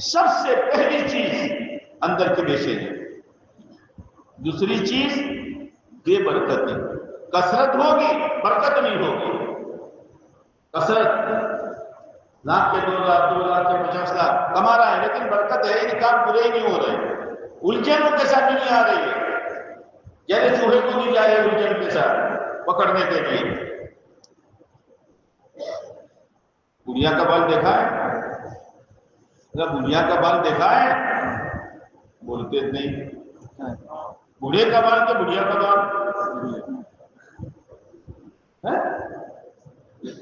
C: سب سے پہلی چیز اندر کی بیشے ہے. دوسری چیز بے برکت ہے. کثرت ہوگی برکت نہیں ہوگی. کثرت لاکھ کے 2 لاکھ 2 لاکھ کے 50 لاکھ کما رہا ہے لیکن برکت ہے نہیں، کام پورے ہی نہیں ہو رہے. الجھنوں کے ساتھ دنیا آ رہی ہے، جیسے چوہے کو دی جائے الجھن کے ساتھ پکڑنے کے لیے. بڑھیا کا بال دیکھا ہے؟ اگر بڑھیا کا بال دیکھا ہے بولتے نہیں. بوڑھے کا بال کہ بڑھیا کا بال؟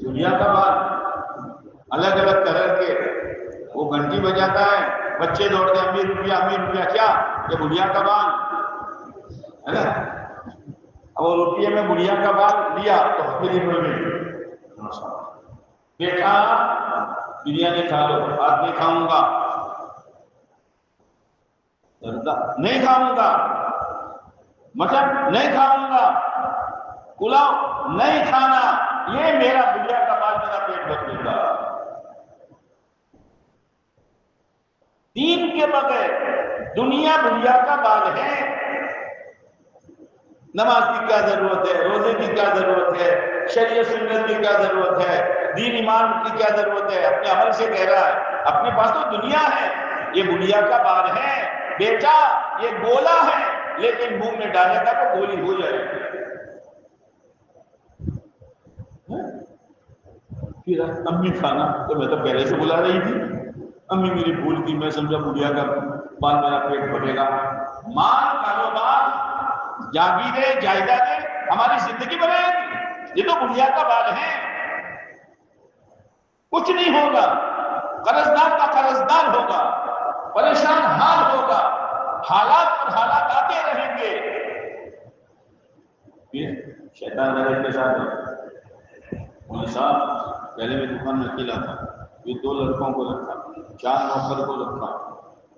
C: بڑھیا کا بال الگ الگ طرح کے، وہ گھنٹی بجاتا ہے، بچے دوڑتے ہیں امیر روپیہ کیا؟ یہ بڑھیا کا بال ہے نا. اب وہ روپیے میں بڑھیا کا بال لیا تو ہتھیلی بڑھ گئی. بیٹا بریانی کھا لو. آج نہیں کھاؤں گا، نہیں کھاؤں گا، مٹن نہیں کھاؤں گا. پلاؤ نہیں کھانا، یہ میرا دنیا کا مال میرا پیٹ بھر دے گا۔ دین کے بغیر دنیا دنیا کا مال ہے۔ نماز کی کیا ضرورت ہے، روزے کی کیا ضرورت ہے، شریعت سنت کی کیا ضرورت ہے، دین ایمان کی کیا ضرورت ہے؟ اپنے عمل سے کہہ رہا ہے اپنے پاس تو دنیا ہے، یہ دنیا کا مال ہے بیٹا، یہ گولا ہے، لیکن منہ میں ڈالے گا تو گولی ہو جائے گی۔ پھر امی کھانا تو میں تو پہلے سے بلا رہی تھی، امی میری بھول تھی، میں سمجھا بڑھیا کا مال میرا پیٹ بھرے گا۔ مال کاروبار جاگیریں جائیدادیں ہماری زندگی بنائے گی، یہ تو بڑھیا کا مال ہے، کچھ نہیں ہوگا، قرضدار کا قرضدار ہوگا، پریشان حال ہوگا، حالات پر حالات آتے رہیں گے۔ پھر شیطان میرے کے ساتھ مولوی صاحب پہلے میں دکان میں اکیلا تھا، پھر 2 لڑکوں کو رکھا، 4 نوکر کو رکھا،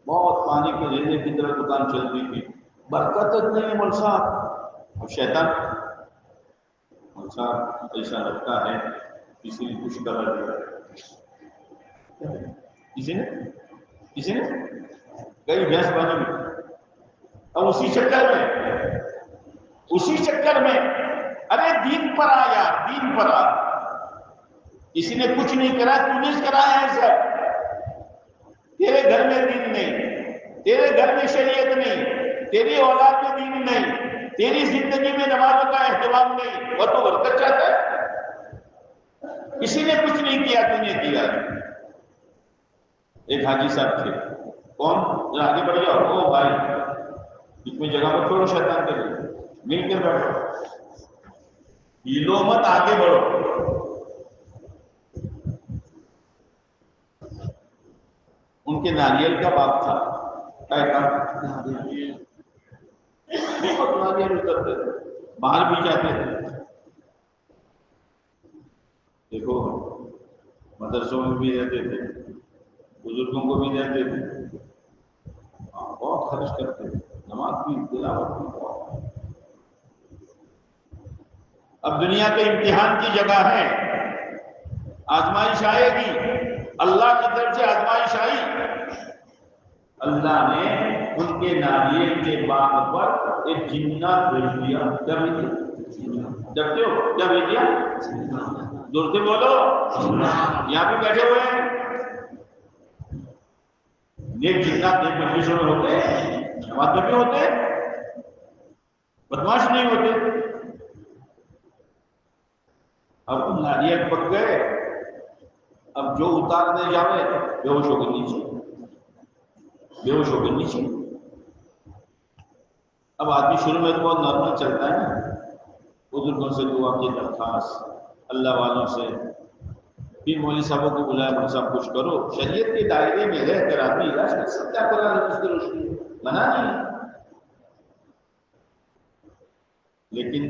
C: بہت پانی کے لینے کی طرح دکان چلتی تھی، برکت نہیں ہے مولوی صاحب۔ اور شیطان مولوی صاحب ایسا لگتا ہے کسی نے کچھ کرا دیا، کسی نے کئی بھینس بانی میں، اب اسی چکر میں ارے دین پر آ یار، دین پر آ، کسی نے کچھ نہیں کرا، تو نے کرایا ہے سب، تیرے گھر میں دین نہیں، تیرے گھر میں شریعت نہیں، تیری اولاد میں دین نہیں، تیری زندگی میں نمازوں کا اہتمام نہیں، اور تو برکت چاہتا ہے، کسی نے کچھ نہیں کیا، تو نے کیا۔ ایک حاجی صاحب تھے، کون آگے بڑھ گیا، او بھائی اس میں جگہ پر چھوڑو، شیطان کے لیے مل کے بیٹھو، ہیلو مت، آگے بڑھو۔ ان کے ناریل کا باغ تھا، ناریل اترتے تھے، باہر بھی جاتے تھے، دیکھو مدرسوں میں بھی رہتے تھے، بزرگوں کو بھی دیتے تھے، بہت خرچ کرتے تھے، نماز کی تلاوت کی بہت۔ اب دنیا کے امتحان کی جگہ ہے، آزمائش آئے گی، اللہ کی طرف سے آزمائش آئی، اللہ نے ان کے ناریل کے باغ پر ایک جنات بھیج دیا۔ کیا بھیج دیا؟ جبتے ہو کیا بھیج دیا؟ زور سے بولو، یہاں پہ بیٹھے ہوئے ہیں نیک جنات، نیک مجلسوں میں ہوتے ہیں، جماعت میں بھی ہوتے ہیں، بدماش نہیں ہوتے۔ اب تم ناریل پک گئے، اب جو اتارنے جاوے بے ہوش ہو کے نیچے، اب آدمی شروع میں تو بہت نارمل چلتا ہے نا، بزرگوں سے دعا کی درخواست، اللہ والوں سے، پھر مولوی صاحبوں کو بلایا، مولوی صاحب کچھ کرو، شریعت کے دائرے میں رہ کر آدمی علاج کر سکتا ہے، قرآن حدیث کی روشنی منع نہیں، لیکن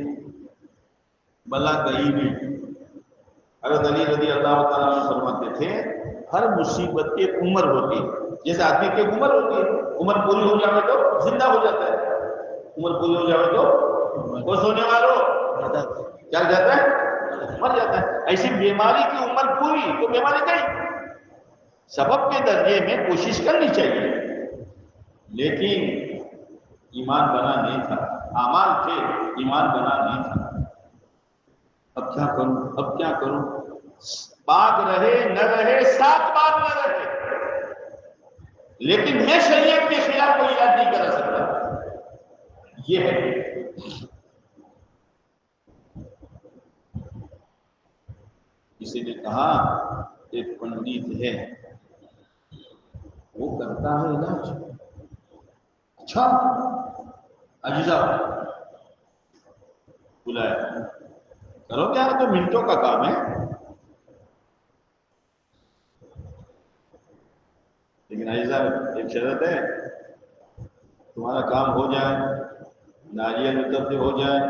C: بلا گئی بھی۔ حضرت علی رضی اللہ تعالیٰ عنہ فرماتے تھے ہر مصیبت کی ایک عمر ہوتی ہے، جیسے آدمی کی ایک عمر ہوتی ہے، عمر پوری ہو جائے تو زندہ ہو جاتا ہے، عمر پوری ہو جائے تو وہ سونے والوں کیا جاتا ہے، مر جاتا ہے۔ ایسی بیماری کی عمر پوری تو بیماری گئی، سبب کے درجے میں کوشش کرنی چاہیے، لیکن ایمان بنا نہیں تھا، اعمال تھے، ایمان بنا نہیں تھا۔ اب کیا کروں، باغ رہے نہ رہے، 7 باغ نہ رہے، لیکن میں شریعت کے خلاف کوئی علاج نہیں کرا سکتا، یہ ہے۔ کسی نے کہا ایک پنڈت ہے وہ کرتا ہے علاج، اچھا عجیزہ بلایا، کرو کیا، تو منٹوں کا کام ہے، لیکن عجیزہ ایک شرط ہے، تمہارا کام ہو جائے، ناریل اترتے ہو جائے،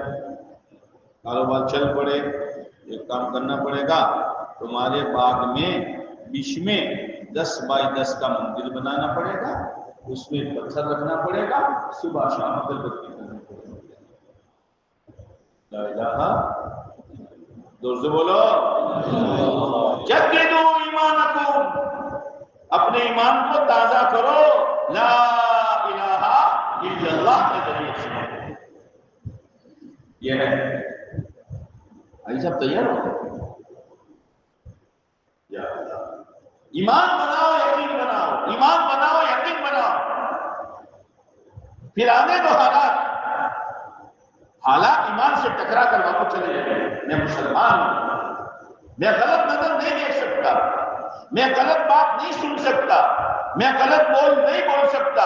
C: کاروبار چل پڑے، ایک کام کرنا پڑے گا، تمہارے باغ میں بیچ میں 10 بائی 10 کا مندر بنانا پڑے گا، اس میں پتھر رکھنا پڑے گا، صبح شام اگربتی کرنا پڑے گا۔ لا الہ، زور سے بولو، جددوا ایمانکم، اپنے ایمان کو تازہ کرو لا الہ الا اللہ کے ذریعے سے۔ یہ ہے بھائی صاحب، تیار ہو؟ یا اللہ، ایمان بناؤ، یقین بناؤ، ایمان بناؤ، یقین بناؤ، پھر آنے دو حالات ایمان سے ٹکرا کر واپس چلے جائیں۔ میں مسلمان ہوں، میں غلط نظر نہیں دیکھ سکتا، میں غلط بات نہیں سن سکتا، میں غلط بول نہیں بول سکتا،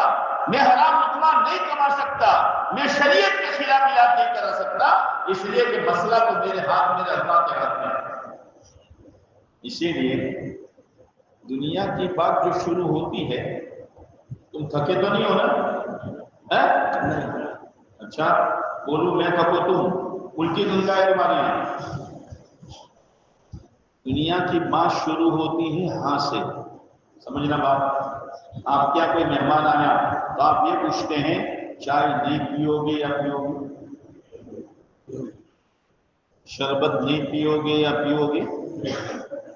C: میں حرام لقمہ نہیں کما سکتا، میں شریعت کے خلاف علاج نہیں کرا سکتا، اس لیے کہ مسئلہ تو میرے ہاتھ، میرے اللہ کے ہاتھ میں ہے۔ اسی لیے دنیا کی بات جو شروع ہوتی ہے، تم تھکے تو نہیں ہو نا؟ نہیں۔ اچھا بولو میں تھکو تم، الٹی دنیا ہے تمہاری یہاں۔ دنیا کی بات شروع ہوتی ہے ہاں سے، سمجھنا بات۔ آپ کیا کوئی مہمان آیا تو آپ یہ پوچھتے ہیں چائے نہیں پیو گے یا پیو گے، شربت نہیں پیو گے یا پیو گے،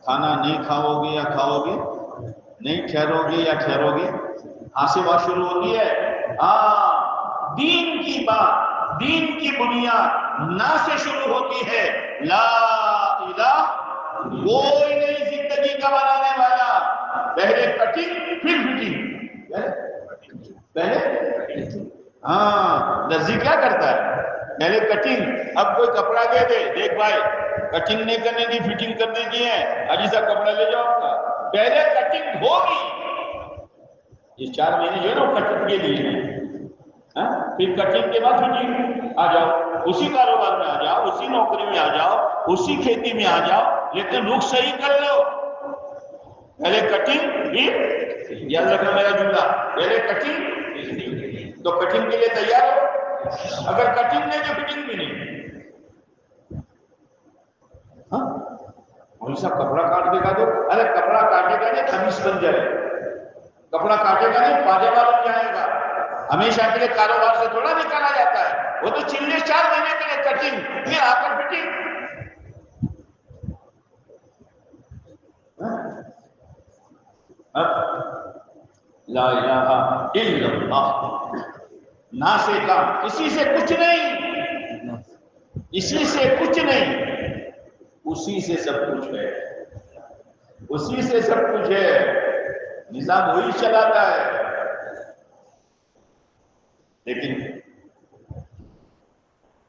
C: کھانا نہیں کھاؤ گے یا کھاؤ گے، نہیں ٹھہرو گے یا ٹھہرو گے، ہاں سے بات شروع ہوتی ہے۔ ہاں، دین کی بات، دین کی بنیاد نا سے شروع ہوتی ہے۔ لا الہ، کوئی نہیں زندگی کا بنانے والا، پہلے کٹنگ پھر فٹنگ، پہلے ہاں درزی کیا کرتا ہے، پہلے کٹنگ، اب کوئی کپڑا دے دے، دیکھ بھائی کٹنگ نہیں کرنے کی، فٹنگ کرنے کی ہے، حاجی صاحب کپڑا لے جاؤ آپ کا، پہلے کٹنگ ہوگی۔ یہ 4 مہینے جو ہے نا وہ کٹنگ کے لیے ہیں، پھر کٹنگ کے بعد فٹنگ، آ جاؤ اسی کاروبار میں، آ جاؤ اسی نوکری میں، آ جاؤ اسی کھیتی میں، آ جاؤ، لیکن رخ صحیح کر لو۔ پہلے کٹنگ پھر، یاد رکھنا میرا جملہ، پہلے کٹنگ، تو کٹنگ کے لیے تیار ہو، اگر کٹنگ نہیں تو فٹنگ بھی نہیں۔ ہاں مولوی صاحب کپڑا کاٹ کے کا دو، ارے کپڑا کاٹے گا نہیں قمیص بن جائے، کپڑا کاٹے گا نہیں پاجامہ بن جائے گا، ہمیشہ کے لیے کاروبار سے تھوڑا نکالا جاتا ہے، وہ تو چلے 4 مہینے کے لیے کٹنگ، پھر آ کر فٹنگ۔ لا الہ الا اللہ، نا سے کام، اسی سے کچھ نہیں، اسی سے کچھ نہیں، اسی سے سب کچھ ہے، اسی سے سب کچھ ہے، نظام وہی چلاتا ہے۔ لیکن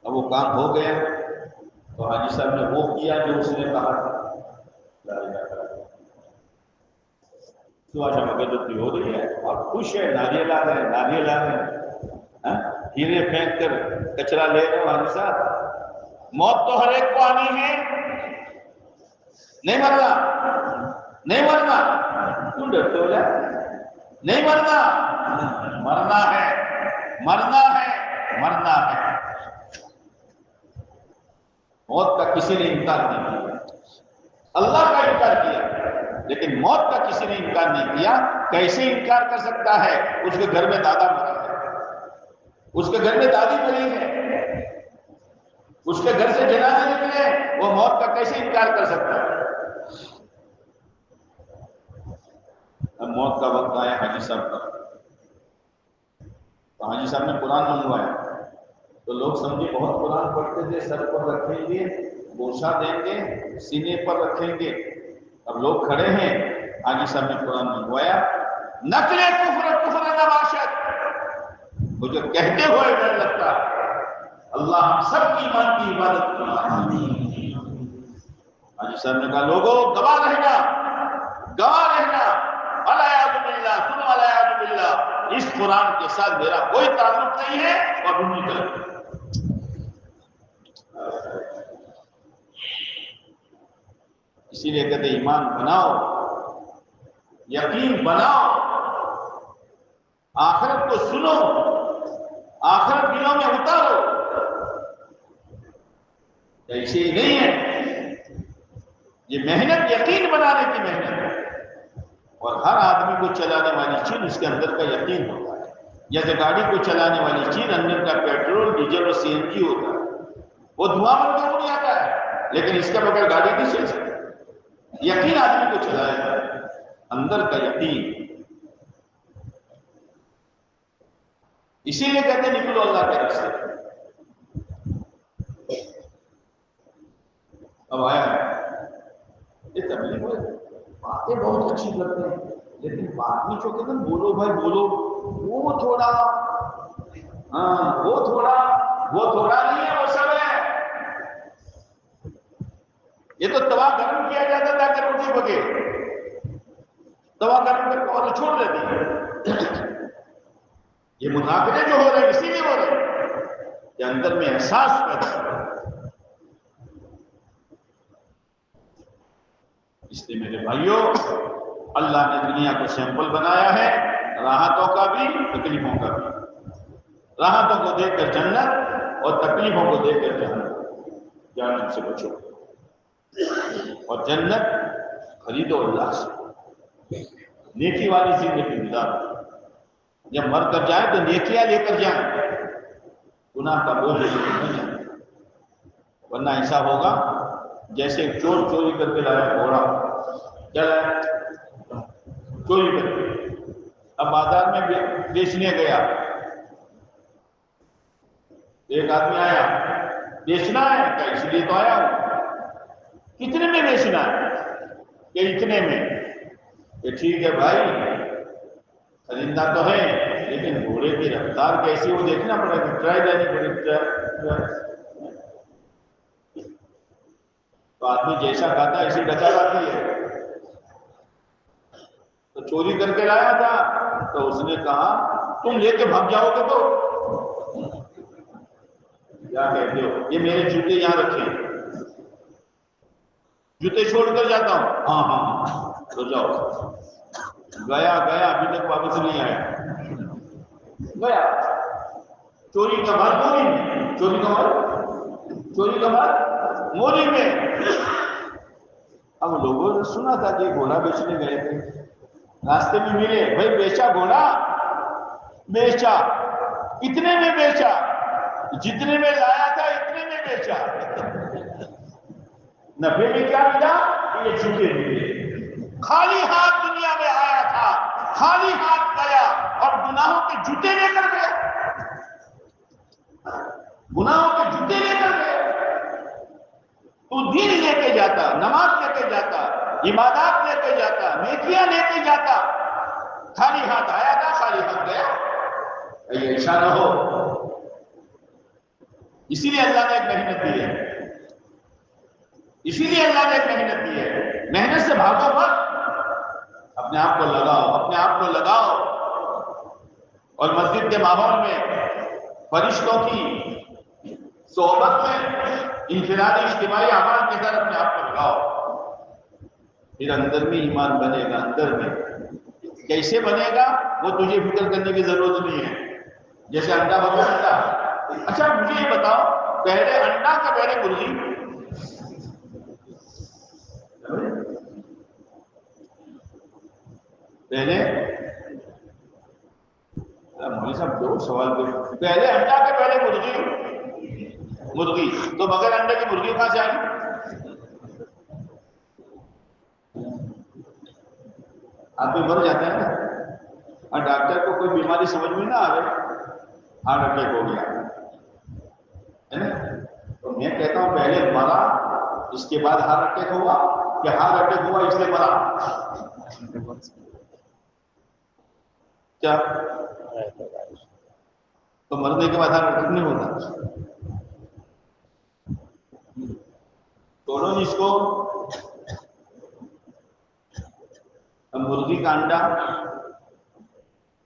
C: اب وہ کام ہو گیا تو حاجی صاحب نے وہ کیا جو اس نے کہا تھا، لا الہ الا اللہ۔ تو آج مگدتی ہو رہی ہے اور خوش ہے، ناریل آ رہے ہیں، ناریل آ رہے ہیں، ہیرے پھینک کر کچرا لے رہے ہو حاجی صاحب۔ موت تو ہر ایک کو آنی ہے، نہیں مرنا، نہیں مرنا، کیوں ڈرتے ہو جائے، نہیں مرنا، مرنا ہے، مرنا ہے، مرنا ہے۔ موت کا کسی نے انکار نہیں کیا، اللہ کا انکار کیا، لیکن موت کا کسی نے انکار نہیں کیا۔ کیسے انکار کر سکتا ہے؟ اس کے گھر میں دادا مرا ہے، اس کے گھر میں دادی مری ہے، اس کے گھر سے جنازے نکلے، وہ موت کا کیسے انکار کر سکتا ہے؟ اب موت کا وقت آیا حاجی صاحب کا، تو حاجی صاحب نے قرآن منگوایا، تو لوگ سمجھے بہت قرآن پڑھتے تھے، سر پر رکھیں گے، بوسہ دیں گے، سینے پر رکھیں گے۔ اب لوگ کھڑے ہیں، حاجی صاحب نے قرآن منگوایا، نقل کفر کفر نباشت، مجھے کہتے ہوئے ڈر لگتا ہے، اللہ ہم سب کی ایمان کی عبادت کرنا۔ حاجی صاحب نے کہا لوگوں گواہ رہنا، گواہ رہنا، العیاذ باللہ ثم العیاذ باللہ، اس قرآن کے ساتھ میرا کوئی تعلق نہیں ہے، اور نہیں کرتا۔ اسی لیے کہتے ایمان بناؤ، یقین بناؤ، آخرت کو سنو، آخرت دلوں میں اتارو۔ ایسے ہی نہیں ہے، یہ محنت یقین بنانے کی محنت ہے، اور ہر آدمی کو چلانے والی چیز اس کے اندر کا یقین ہوتا ہے۔ جیسے گاڑی کو چلانے والی چیز اندر کا پیٹرول، ڈیزل اور سی این جی ہوتا ہے، وہ دھواں بن کے نہیں آتا ہے، لیکن اس کے بغیر گاڑی نہیں چل سکتی۔ یقین آدمی کو چلائے گا، اندر کا یقین۔ اسی لیے کہتے ہیں نکلو اللہ کے راستے۔ اب آیا ہے یہ تبلیغ میں باتیں بہت اچھی کرتے ہیں، لیکن بعد میں جو کہتے ہیں بولو بھائی بولو، وہ تھوڑا نہیں ہے، وہ سب ہے۔ یہ تو توا گرم کیا جاتا تھا کہ روٹی پکے، توا گرم کر کے اور چھوڑ دیتی ہے۔ یہ مذاکرے جو ہو رہے ہیں اسی لیے ہو رہے ہیں کہ اندر میں احساس پیدا ہو۔ اس لیے میرے بھائیوں، اللہ نے دنیا کو سیمپل بنایا ہے، راحتوں کا بھی تکلیفوں کا بھی۔ راحتوں کو دیکھ کر جنت اور تکلیفوں کو دیکھ کر جہنم سے بچو، اور جنت خریدو اللہ سے، نیکی والی زندگی گزارو۔ جب مر کر جائیں تو نیکیاں لے کر جائیں، گناہ کا بوجھ لے کر نہیں جائیں، ورنہ ایسا ہوگا جیسے چور چوری کر کے لایا گھوڑا، کیا لایا؟ چوری کر کے، اب بازار میں بیچنے گیا، ایک آدمی آیا، بیچنا ہے کیا؟ اس لیے تو آیا ہوں۔ کتنے میں بیچنا ہے؟ کہ اتنے میں۔ کہ ٹھیک ہے بھائی، خریدنا تو ہے لیکن گھوڑے کی رفتار کیسی وہ دیکھنا پڑے گا، ٹرائی لینی پڑے گی۔ تو آدمی جیسا کھاتا ہے اسی ڈچا لاتی ہے۔ تو چوری کر کے لایا تھا تو اس نے کہا تم لے کے بھاگ جاؤ گے تو کیا کہتے ہو؟ یہ میرے جوتے یہاں رکھے، جوتے چھوڑ کر جاتا ہوں۔ ہاں ہاں تو جاؤ۔ گیا ابھی تک واپس نہیں آیا، گیا چوری کا مال موری میں، چوری کا مال موری میں۔ اب لوگوں نے سنا تھا کہ گھوڑا بیچنے گئے تھے، راستے میں ملے، بھائی بیچا گھوڑا؟ بیچا۔ اتنے میں بیچا؟ جتنے میں لایا تھا اتنے میں بیچا۔ نفے میں کیا ملا؟ یہ جوتے ملے۔ خالی ہاتھ دنیا میں آیا تھا، خالی ہاتھ گیا اور گناہوں کے جوتے لے کر گیا، گناہوں کے جوتے لے کر گیا۔ تو دین لے کے جاتا، نماز لے کے جاتا، عبادات لے کے جاتا، نیکیاں لے کے جاتا، خالی ہاتھ آیا تھا خالی ہاتھ گیا۔ یہ ایسا نہ ہو، اسی لیے اللہ نے ایک محنت دی ہے، اسی لیے اللہ نے ایک محنت دی ہے۔ محنت سے بھاگو مت، اپنے آپ کو لگاؤ، اپنے آپ کو لگاؤ، اور مسجد کے ماحول میں فرشتوں کی صحبت میں انفرادی اجتماعی اعمال کے ساتھ اپنے آپ کو لگاؤ، پھر اندر میں ایمان بنے گا۔ اندر میں کیسے بنے گا وہ تجھے فکر کرنے کی ضرورت نہیں ہے۔ جیسے انڈا بنا انڈا، اچھا مجھے یہ بتاؤ، پہلے انڈا کا پہلے مرغی؟ پہلے مولوی صاحب دو سوال کریں، پہلے انڈا کے پہلے مرغی، تو بغیر انڈے کی مرغی کہاں سے آئی؟ آدمی مر جاتا ہے نا، اور ڈاکٹر کو کوئی بیماری سمجھ میں نہ آئے، ہارٹ اٹیک ہو گیا ہے نا، تو میں کہتا ہوں پہلے مرا اس کے بعد ہارٹ اٹیک ہوا، کہ ہارٹ اٹیک ہوا اس لیے مرا؟ کیا تو مرنے کے بعد ہارٹ اٹیک نہیں ہوتا؟ توڑو اس کو، مرغی کا انڈا،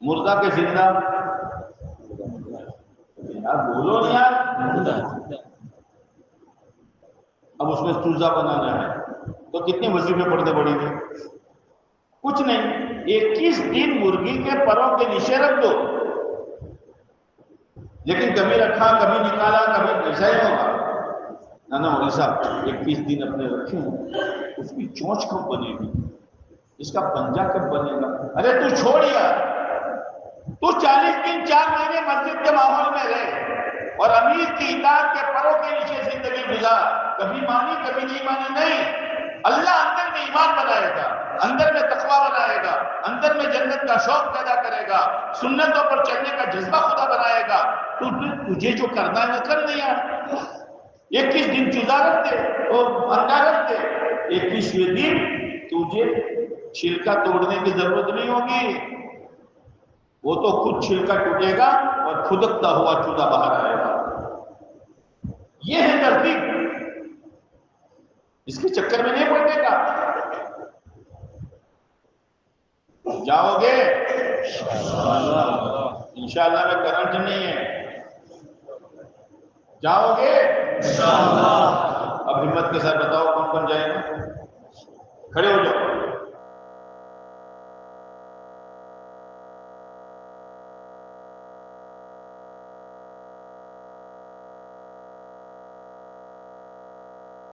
C: مردہ کے زندہ، یار بولو نہیں یار۔ اب اس میں چوزا بنانا ہے تو کتنے وظیفے پڑھنے پڑیں گے؟ کچھ نہیں، 21 دن مرغی کے پروں کے نیچے رکھ دو، لیکن کبھی رکھا کبھی نکالا کبھی ایسا ہی ہوگا نا مولوی صاحب۔ 21 دن اپنے رکھے، اس کی چونچ کب بنے گی، اس کا پنجہ کب بنے گا؟ ارے تو چھوڑ یار، تو 40 دن 4 مہینے مسجد کے ماحول میں رہے اور امیر کی اطاعت کے پروں کے نیچے زندگی گزار، کبھی مانی کبھی نہیں مانی، نہیں، اللہ اندر میں ایمان بنائے گا، اندر میں تقویٰ بنائے گا، اندر میں جنت کا شوق پیدا کرے گا، سنتوں پر چلنے کا جذبہ خدا بنائے گا، تو تجھے جو کرنا ہے وہ کر نہیں یار۔ 21 دن چوزا رکھ دے اور انڈا رکھ دے، 21ویں دن تجھے چھلکا توڑنے کی ضرورت نہیں ہوگی، وہ تو خود چھلکا ٹوٹے گا اور کھدکتا ہوا چوزا باہر آئے گا۔ یہ ہے ترتیب، اس کے چکر میں نہیں پڑنے گا۔ جاؤ گے انشاءاللہ میں کرنٹ نہیں ہے، جاؤ گے انشاءاللہ۔ اب ہمت کے ساتھ بتاؤ کون کون جائے گا، کھڑے ہو جاؤ۔